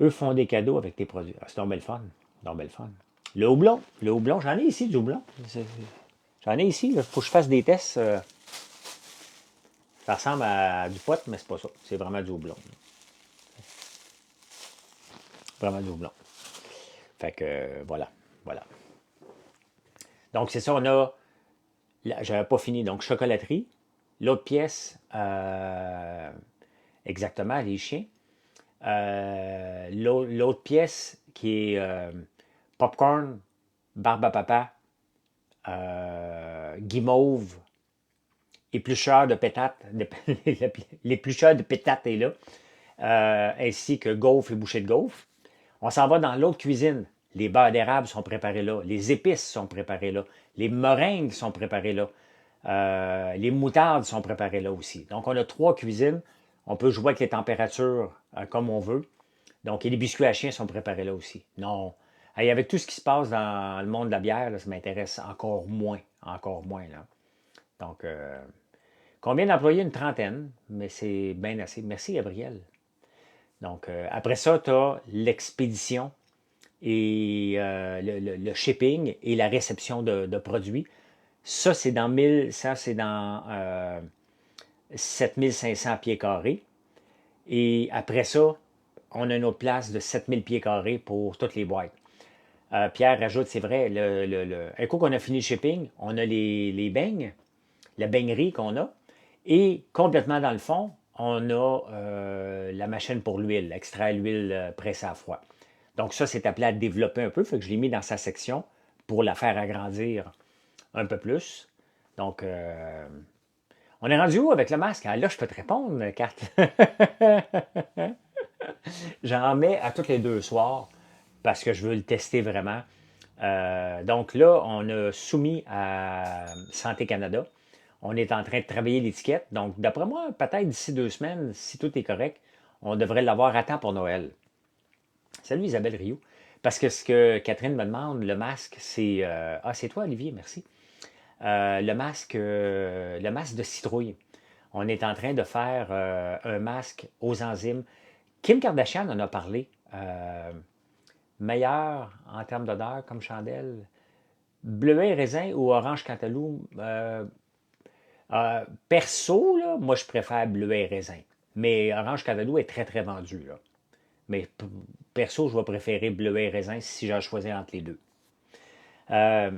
eux font des cadeaux avec tes produits. Ah, c'est donc bel fun. Donc bel fun. Le houblon, j'en ai ici du houblon. J'en ai ici, il faut que je fasse des tests. Ça ressemble à du pot, mais c'est pas ça. C'est vraiment du houblon. Vraiment du houblon. Fait que voilà. Donc c'est ça, on a. J'avais pas fini. Donc chocolaterie. L'autre pièce, exactement, les chiens. L'autre pièce qui est popcorn, barbe à papa, guimauve, éplucheur de pétates, l'éplucheur de pétates est là, ainsi que gaufre et bouchée de gaufre. On s'en va dans l'autre cuisine. Les beurres d'érable sont préparés là. Les épices sont préparées là. Les meringues sont préparées là. Les moutardes sont préparées là aussi. Donc, on a 3 cuisines. On peut jouer avec les températures comme on veut. Donc, et les biscuits à chien sont préparés là aussi. Non. Hey, avec tout ce qui se passe dans le monde de la bière, là, ça m'intéresse encore moins. Encore moins, là. Donc, combien d'employés? Une trentaine, mais c'est bien assez. Merci, Gabriel. Donc, après ça, tu as l'expédition et le shipping et la réception de produits. Ça, c'est dans 7500 pieds carrés. Et après ça, on a une autre place de 7000 pieds carrés pour toutes les boîtes. Pierre rajoute, c'est vrai, un coup qu'on a fini le shipping, on a les beignes, la beignerie qu'on a, et complètement dans le fond, on a la machine pour l'huile, extraire l'huile pressée à froid. Donc ça, c'est appelé à développer un peu, fait que je l'ai mis dans sa section pour la faire agrandir un peu plus. Donc, on est rendu où avec le masque? Ah, là, je peux te répondre, Kat. J'en mets à tous les 2 soirs parce que je veux le tester vraiment. Donc là, on a soumis à Santé Canada. On est en train de travailler l'étiquette. Donc, d'après moi, peut-être d'ici 2 semaines, si tout est correct, on devrait l'avoir à temps pour Noël. Salut Isabelle Rio. Parce que ce que Catherine me demande, le masque, c'est... Ah, c'est toi, Olivier, merci. Le masque de citrouille. On est en train de faire un masque aux enzymes. Kim Kardashian en a parlé. Meilleur en termes d'odeur comme chandelle. Bleuet et raisin ou orange cantaloupe. Perso, là, moi je préfère bleuet et raisin. Mais orange cantaloupe est très très vendu. Là. Mais perso, je vais préférer bleuet et raisin si j'en choisis entre les deux. Euh,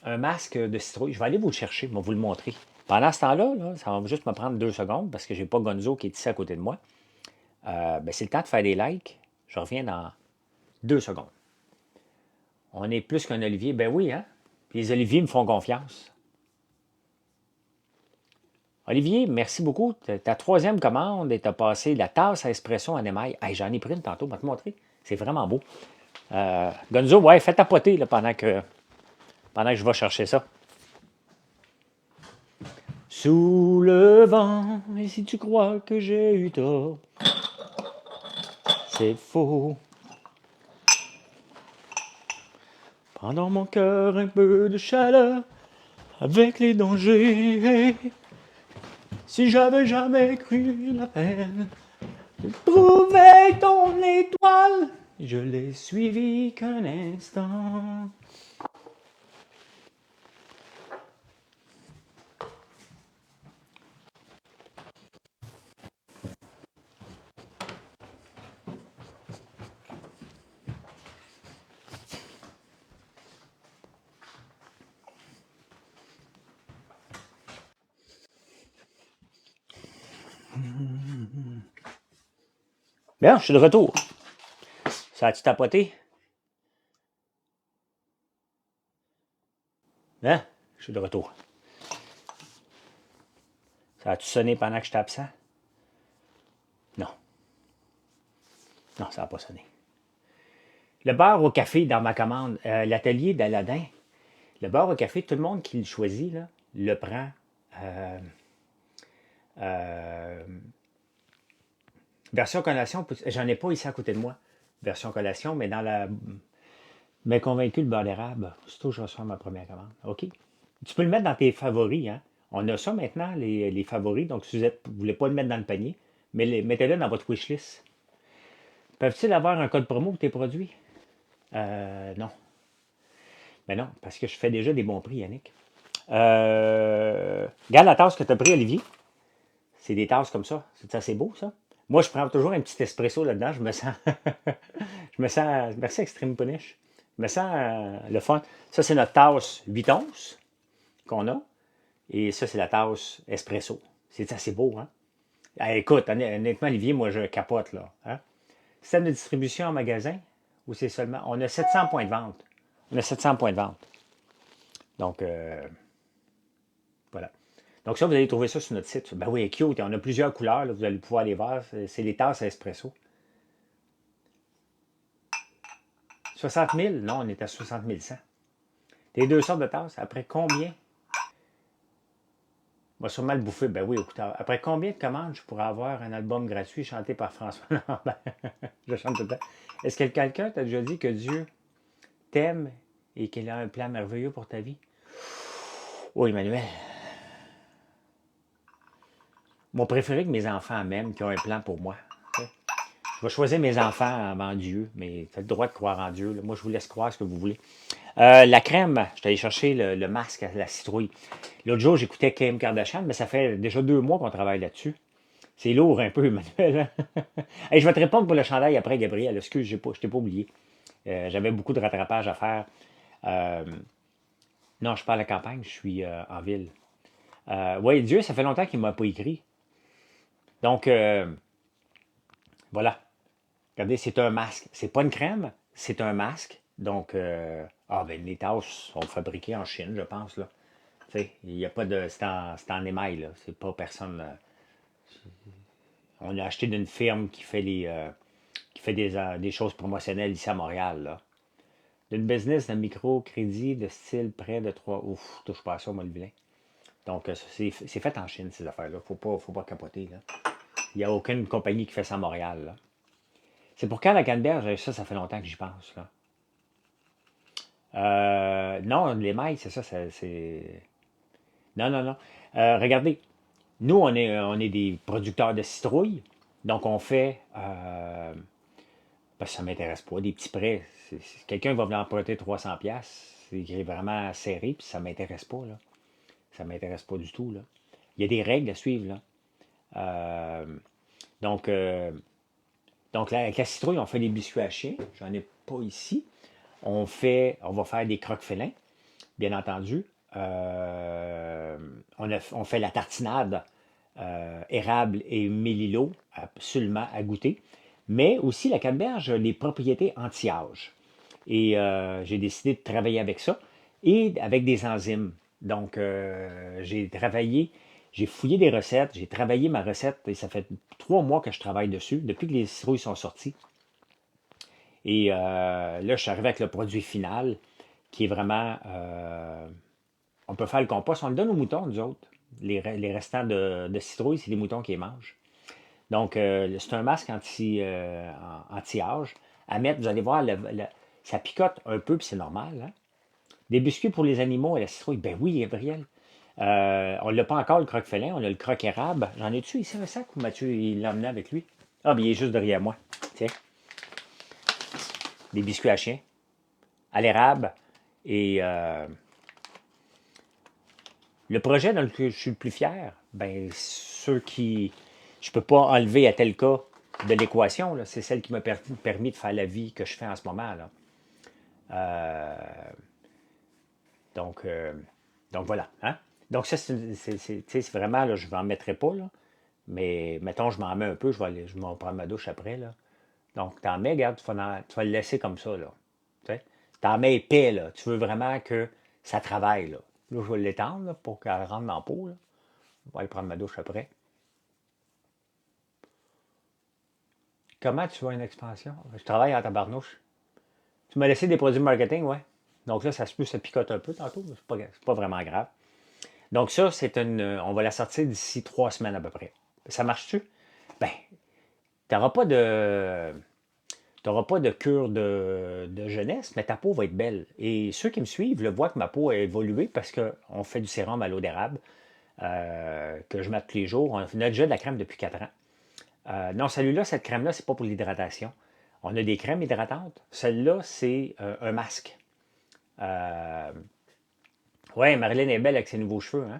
un masque de citrouille, je vais aller vous le chercher, je vais vous le montrer. Pendant ce temps-là, là, ça va juste me prendre 2 secondes parce que j'ai pas Gonzo qui est ici à côté de moi. Ben, c'est le temps de faire des likes. Je reviens dans 2 secondes. On est plus qu'un olivier. Ben oui, hein? Les oliviers me font confiance. Olivier, merci beaucoup. Ta troisième commande et tu as passé la tasse à espresso en émail. Hey, j'en ai pris une tantôt, je vais te montrer. C'est vraiment beau. Gonzo, ouais, fais tapoter là, pendant que je vais chercher ça. Sous le vent, et si tu crois que j'ai eu tort, c'est faux. Prends dans mon cœur un peu de chaleur, avec les dangers. Si j'avais jamais cru la peine de trouver ton étoile, je l'ai suivi qu'un instant. Bien, je suis de retour. Ça a-tu tapoté? Hein? Je suis de retour. Ça a-tu sonné pendant que j'étais absent? Non. Non, ça n'a pas sonné. Le beurre au café dans ma commande, l'atelier d'Aladin, le beurre au café, tout le monde qui le choisit, là, le prend. Euh, euh, version collation, j'en ai pas ici à côté de moi, version collation, mais dans la. Mais convaincu le beurre d'érable, surtout que je reçois ma première commande. OK. Tu peux le mettre dans tes favoris, hein. On a ça maintenant, les favoris. Donc, si vous ne voulez pas le mettre dans le panier, mais mettez-le dans votre wishlist. Peuvent-ils avoir un code promo pour tes produits? Non. Mais non, parce que je fais déjà des bons prix, Yannick. Regarde la tasse que tu as pris, Olivier. C'est des tasses comme ça. C'est assez beau, ça. Moi, je prends toujours un petit espresso là-dedans. Je me sens. je me sens. Merci, Extreme Punish. Je me sens le fun. Ça, c'est notre tasse 8 onces qu'on a. Et ça, c'est la tasse espresso. C'est assez beau, hein? Ah, écoute, honnêtement, Olivier, moi, je capote, là. Hein? Système de distribution en magasin, ou c'est seulement. On a 700 points de vente. On a 700 points de vente. Donc, voilà. Donc ça, vous allez trouver ça sur notre site. Ben oui, cute. On a plusieurs couleurs. Là, vous allez pouvoir les voir. C'est les tasses à espresso. 60 000? Non, on est à 60 100. T'es deux sortes de tasses. Après combien? On va sûrement le bouffer. Ben oui, écoute. Après combien de commandes je pourrais avoir un album gratuit chanté par François Lambert? Je chante tout le temps. Est-ce que quelqu'un t'a déjà dit que Dieu t'aime et qu'il a un plan merveilleux pour ta vie? Oh, Emmanuel. Mon préféré que mes enfants m'aiment, qui ont un plan pour moi. Je vais choisir mes enfants avant Dieu, mais tu as le droit de croire en Dieu. Là. Moi, je vous laisse croire ce que vous voulez. La crème, je suis allé chercher le masque à la citrouille. L'autre jour, j'écoutais Kim Kardashian, mais ça fait déjà 2 mois qu'on travaille là-dessus. C'est lourd un peu, Emmanuel. Hey, je vais te répondre pour le chandail après, Gabriel. Excuse, je ne t'ai pas oublié. J'avais beaucoup de rattrapage à faire. Euh, non, je suis pas à la campagne, je suis en ville. Oui, Dieu, ça fait longtemps qu'il ne m'a pas écrit. Donc, voilà. Regardez, c'est un masque. C'est pas une crème, c'est un masque. Donc, ben, les tasses sont fabriquées en Chine, je pense, là. Tu sais, il n'y a pas de. C'est en émail, là. C'est pas personne. On a acheté d'une firme qui fait des choses promotionnelles ici à Montréal, là. d'une business de microcrédit de style prêt de 3. Ouf, touche pas à ça, moi, le vilain. Donc, c'est fait en Chine, ces affaires-là. Faut pas capoter, là. Il n'y a aucune compagnie qui fait ça à Montréal, là. C'est pour quand la canneberge? Ça fait longtemps que j'y pense, là. Non, les mailles, c'est ça, c'est. Non, non, non. Regardez, nous, on est des producteurs de citrouilles. Donc, on fait. Parce que ça ne m'intéresse pas, des petits prêts. Si quelqu'un va venir emprunter 300$, c'est vraiment serré, puis ça ne m'intéresse pas, là. Ça ne m'intéresse pas du tout, là. Il y a des règles à suivre, là. Euh, donc, euh, donc là, avec la citrouille, on fait des biscuits à chien. J'en ai pas ici. On va faire des croque-félins, bien entendu. On fait la tartinade érable et mélilo, absolument à goûter. Mais aussi la canneberge a les propriétés anti-âge. Et j'ai décidé de travailler avec ça et avec des enzymes. Donc, j'ai fouillé des recettes, j'ai travaillé ma recette et ça fait 3 mois que je travaille dessus, depuis que les citrouilles sont sorties. Et là, je suis arrivé avec le produit final qui est vraiment. On peut faire le compost, on le donne aux moutons, nous autres. Les restants de citrouilles, c'est les moutons qui les mangent. Donc, c'est un masque anti-âge. À mettre, vous allez voir, ça picote un peu, puis c'est normal. Hein? Des biscuits pour les animaux et la citrouille. Ben oui, Gabriel. On l'a pas encore, le croque-félin. On a le croque-érable. J'en ai-tu ici un sac ou Mathieu, il l'a emmené avec lui? Ah, mais il est juste derrière moi. Tiens, des biscuits à chien, à l'érable. Et le projet dans lequel je suis le plus fier, ben, ceux qui. Je peux pas enlever à tel cas de l'équation, là, c'est celle qui m'a permis de faire la vie que je fais en ce moment. Là. Euh, donc, euh, donc voilà. Hein? Donc ça, c'est vraiment, là, je ne m'en mettrai pas, là, mais mettons, je m'en mets un peu, je vais prendre ma douche après. Là. Donc, t'en mets, regarde, tu vas le laisser comme ça. Là. Tu sais? T'en mets épais, là. Tu veux vraiment que ça travaille. Là, là je vais l'étendre là, pour qu'elle rentre dans la peau. Là. Je vais aller prendre ma douche après. Comment tu vois une expansion? Je travaille en tabarnouche. Tu m'as laissé des produits marketing, ouais. Donc là, ça se peut, ça picote un peu tantôt, mais c'est pas vraiment grave. Donc ça, on va la sortir d'ici 3 semaines à peu près. Ça marche-tu? Ben, tu n'auras pas de. T'auras pas de cure de jeunesse, mais ta peau va être belle. Et ceux qui me suivent le voient que ma peau a évolué parce qu'on fait du sérum à l'eau d'érable que je mets tous les jours. On a déjà de la crème depuis 4 ans. Non, celui-là, cette crème-là, c'est pas pour l'hydratation. On a des crèmes hydratantes. Celle-là, c'est un masque. Euh, ouais, Marilyn est belle avec ses nouveaux cheveux. Hein?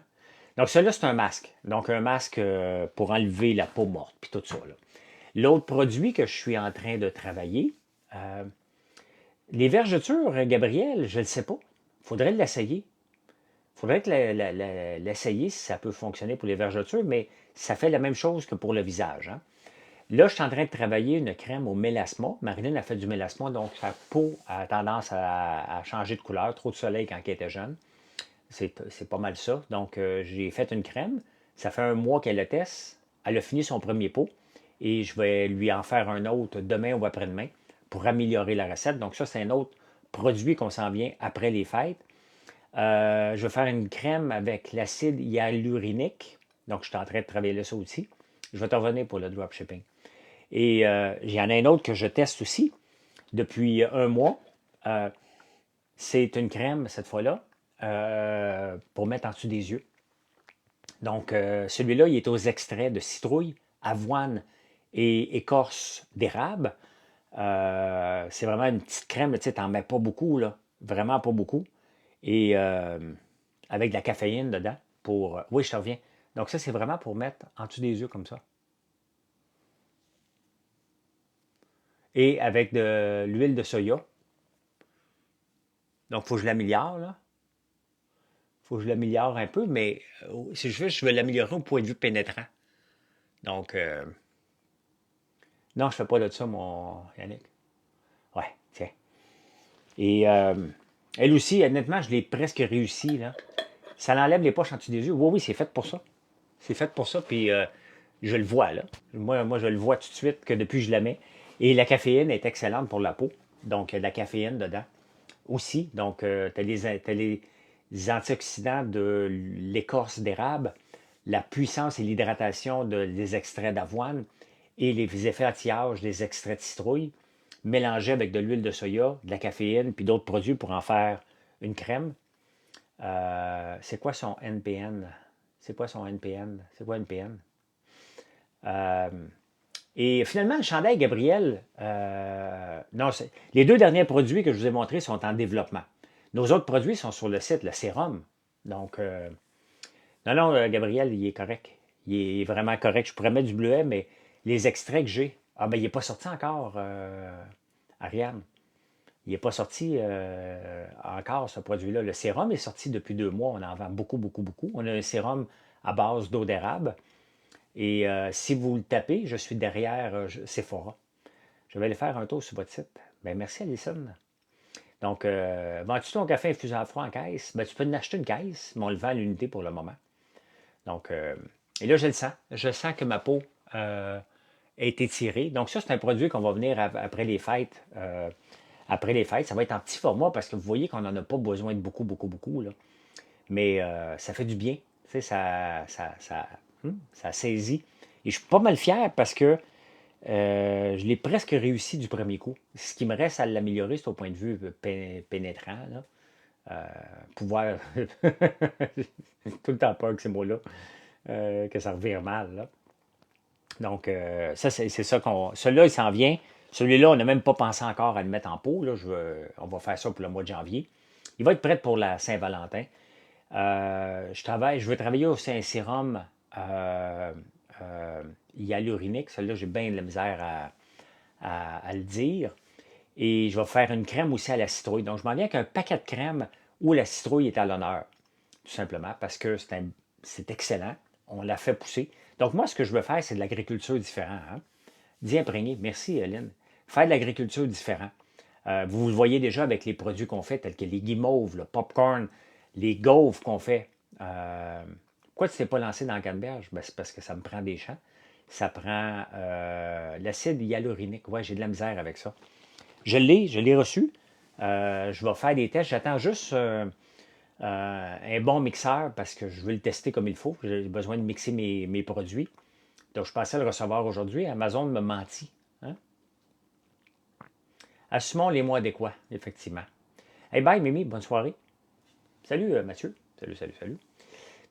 Donc, celui-là, c'est un masque. Donc, un masque pour enlever la peau morte, puis tout ça. Là. L'autre produit que je suis en train de travailler, euh, les vergetures, Gabriel, je ne le sais pas. Il faudrait l'essayer. Il faudrait que l'essayer si ça peut fonctionner pour les vergetures, mais ça fait la même chose que pour le visage. Hein? Là, je suis en train de travailler une crème au mélasma. Marilyn a fait du mélasma, donc sa peau a tendance à changer de couleur. Trop de soleil quand elle était jeune. C'est pas mal ça. Donc, j'ai fait une crème. Ça fait un mois qu'elle le teste. Elle a fini son premier pot. Et je vais lui en faire un autre demain ou après-demain pour améliorer la recette. Donc, ça, c'est un autre produit qu'on s'en vient après les fêtes. Je vais faire une crème avec l'acide hyaluronique. Donc, je suis en train de travailler là ça aussi. Je vais te revenir pour le dropshipping. Et il y en a un autre que je teste aussi depuis un mois. Euh, c'est une crème, cette fois-là, pour mettre en dessous des yeux. Donc, celui-là, il est aux extraits de citrouille, avoine et écorce d'érable. C'est vraiment une petite crème, tu sais, t'en mets pas beaucoup, là. Vraiment pas beaucoup. Et avec de la caféine dedans pour. Oui, je te reviens. Donc, ça, c'est vraiment pour mettre en dessous des yeux comme ça. Et avec de l'huile de soya. Donc, il faut que je l'améliore, là. Il faut que je l'améliore un peu, mais si je veux l'améliorer au point de vue pénétrant. Donc, non, je fais pas de ça, mon Yannick. Ouais, tiens. Et elle aussi, honnêtement, je l'ai presque réussi, là. Ça l'enlève les poches en dessous des yeux. Oui, oui, c'est fait pour ça. C'est fait pour ça, puis je le vois, là. Moi, je le vois tout de suite que depuis que je la mets. Et la caféine est excellente pour la peau. Donc, il y a de la caféine dedans. aussi. Donc, tu as les antioxydants de l'écorce d'érable, la puissance et l'hydratation des extraits d'avoine et les effets anti-âge des extraits de citrouille, mélangés avec de l'huile de soya, de la caféine, puis d'autres produits pour en faire une crème. C'est quoi son NPN? C'est quoi son NPN? C'est quoi NPN? Euh, et finalement, le chandail Gabriel, non, les deux derniers produits que je vous ai montrés sont en développement. Nos autres produits sont sur le site, le sérum. Donc, non, Gabriel, il est correct. Il est vraiment correct. Je pourrais mettre du bleuet, mais les extraits que j'ai, ah ben, il n'est pas sorti encore, Ariane. Il n'est pas sorti encore, ce produit-là. Le sérum est sorti depuis 2 mois. On en vend beaucoup, beaucoup, beaucoup. On a un sérum à base d'eau d'érable. Et si vous le tapez, je suis derrière Sephora. Je vais aller faire un tour sur votre site. Ben, merci, Alison. Donc, vends-tu ton café infusé à froid en caisse? Ben, tu peux en acheter une caisse, mais on le vend à l'unité pour le moment. Donc, et là, je le sens. Je sens que ma peau a été tirée. Donc, ça, c'est un produit qu'on va venir après les fêtes. Après les fêtes, ça va être en petit format parce que vous voyez qu'on n'en a pas besoin de beaucoup, beaucoup, beaucoup. Là. Mais ça fait du bien. Tu sais, ça saisit. Et je suis pas mal fier parce que je l'ai presque réussi du premier coup. Ce qui me reste à l'améliorer, c'est au point de vue pénétrant. Là. Pouvoir. Tout le temps peur que ces mots-là, que ça revire mal. Là. Donc, ça, c'est ça qu'on. Celui-là, il s'en vient. Celui-là, on n'a même pas pensé encore à le mettre en pot. Là. On va faire ça pour le mois de janvier. Il va être prêt pour la Saint-Valentin. Je veux travailler aussi un sérum hyaluronique. Celui-là, j'ai bien de la misère à le dire. Et je vais faire une crème aussi à la citrouille. Donc, je m'en viens avec un paquet de crème où la citrouille est à l'honneur. Tout simplement parce que c'est excellent. On l'a fait pousser. Donc, moi, ce que je veux faire, c'est de l'agriculture différente. Hein? D'y imprégner. Merci, Hélène. Faire de l'agriculture différente. Vous le voyez déjà avec les produits qu'on fait, tels que les guimauves, le popcorn, les gaufres qu'on fait. Pourquoi tu ne t'es pas lancé dans le canneberge? Ben, c'est parce que ça me prend des champs. Ça prend l'acide hyaluronique. Ouais, j'ai de la misère avec ça. Je l'ai reçu. Je vais faire des tests. J'attends juste un bon mixeur parce que je veux le tester comme il faut. J'ai besoin de mixer mes produits. Donc, je pensais le recevoir aujourd'hui. Amazon me mentit. Hein? Assumons les mois adéquats, effectivement. Hey, bye, Mimi. Bonne soirée. Salut, Mathieu. Salut, salut, salut.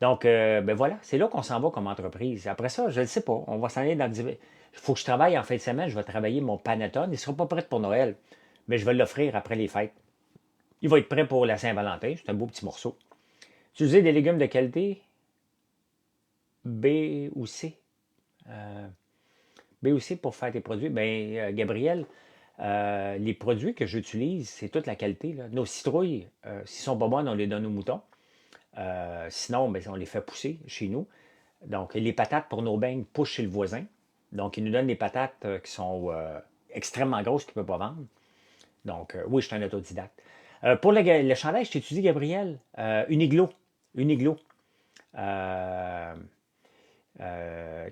Donc, ben voilà, c'est là qu'on s'en va comme entreprise. Après ça, je ne sais pas. On va s'en aller dans Il faut que je travaille en fin de semaine. Je vais travailler mon Panettone. Il ne sera pas prêt pour Noël, mais je vais l'offrir après les fêtes. Il va être prêt pour la Saint-Valentin. C'est un beau petit morceau. Utiliser des légumes de qualité B ou C. B ou C pour faire tes produits. Bien, Gabriel, les produits que j'utilise, c'est toute la qualité. Là. Nos citrouilles, s'ils sont pas bonnes, on les donne aux moutons. Sinon, ben, on les fait pousser chez nous. Donc, les patates pour nos beignes poussent chez le voisin. Donc, il nous donne des patates qui sont extrêmement grosses qu'il ne peut pas vendre. Donc, oui, je suis un autodidacte. Pour le chandail, je t'étudie, Gabriel, Uniqlo. Uniqlo. Que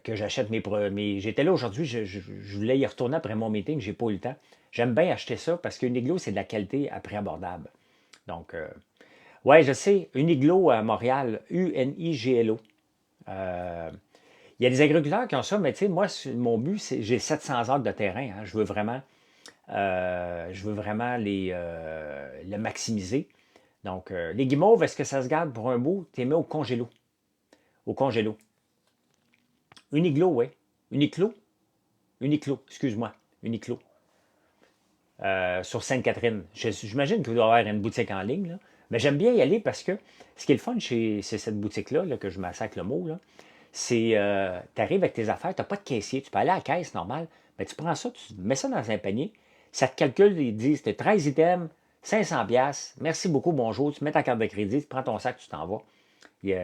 j'achète J'étais là aujourd'hui, je voulais y retourner après mon meeting, j'ai pas eu le temps. J'aime bien acheter ça parce qu'Uniqlo, c'est de la qualité à prix abordable. Donc, ouais, je sais, Uniqlo à Montréal, UNIGLO. Il y a des agriculteurs qui ont ça, mais tu sais, moi, mon but, c'est j'ai 700 acres de terrain. Hein, je veux vraiment le maximiser. Donc, les guimauves, est-ce que ça se garde pour un bout? Tu les mets au congélo. Au congélo. Uniqlo, oui. Uniqlo? Uniqlo, excuse-moi. Uniqlo. Sur Sainte-Catherine. J'imagine que vous devez avoir une boutique en ligne, là. Mais j'aime bien y aller parce que ce qui est le fun chez cette boutique-là, là, que je massacre le mot, là, c'est tu arrives avec tes affaires, tu n'as pas de caissier, tu peux aller à la caisse normale, mais tu prends ça, tu mets ça dans un panier, ça te calcule, ils disent, tu as 13 items, 500 pièces. Merci beaucoup, bonjour, tu mets ta carte de crédit, tu prends ton sac, tu t'en vas.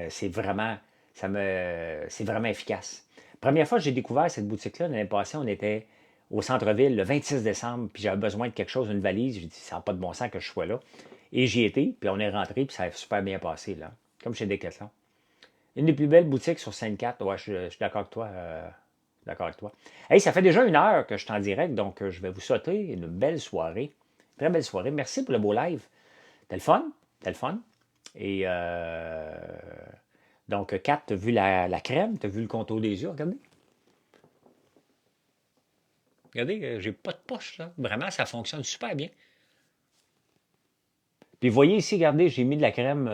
C'est vraiment, c'est vraiment efficace. Première fois que j'ai découvert cette boutique-là, l'année passée, on était au centre-ville le 26 décembre, puis j'avais besoin de quelque chose, une valise. J'ai dit, ça n'a pas de bon sens que je sois là. Et j'y étais, puis on est rentré, puis ça a super bien passé, là. Comme chez Decathlon. Une des plus belles boutiques sur Sainte-Cat. Ouais, je suis d'accord avec toi. D'accord avec toi. Hey, ça fait déjà 1 heure que je suis en direct, donc je vais vous souhaiter une belle soirée. Très belle soirée. Merci pour le beau live. T'as le fun? T'as le fun? Et donc, Kat, t'as vu la crème? T'as vu le contour des yeux? Regardez. Regardez, j'ai pas de poche, là. Vraiment, ça fonctionne super bien. Puis, vous voyez ici, regardez, j'ai mis de la crème.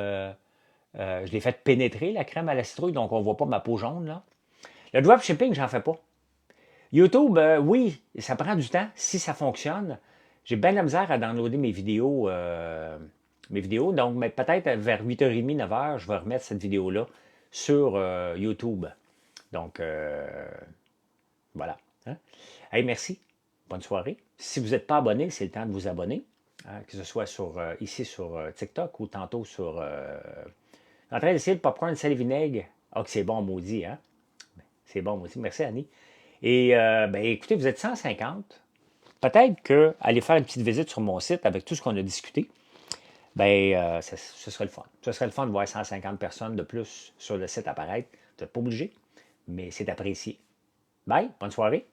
Je l'ai fait pénétrer, la crème à la citrouille, donc on ne voit pas ma peau jaune, là. Le dropshipping, j'en fais pas. YouTube, oui, ça prend du temps si ça fonctionne. J'ai bien de la misère à downloader mes vidéos. Donc, mais peut-être vers 8h30, 9h, je vais remettre cette vidéo-là sur YouTube. Donc, voilà. Hein? Hey, merci. Bonne soirée. Si vous n'êtes pas abonné, c'est le temps de vous abonner. Hein, que ce soit ici sur TikTok ou tantôt sur... en train d'essayer le popcorn sel et vinaigre. Ah, que c'est bon, maudit, hein? C'est bon, maudit. Merci, Annie. Et ben, écoutez, vous êtes 150. Peut-être qu'aller faire une petite visite sur mon site avec tout ce qu'on a discuté, ben, ce serait le fun. Ce serait le fun de voir 150 personnes de plus sur le site apparaître. Vous n'êtes pas obligé, mais c'est apprécié. Bye, bonne soirée.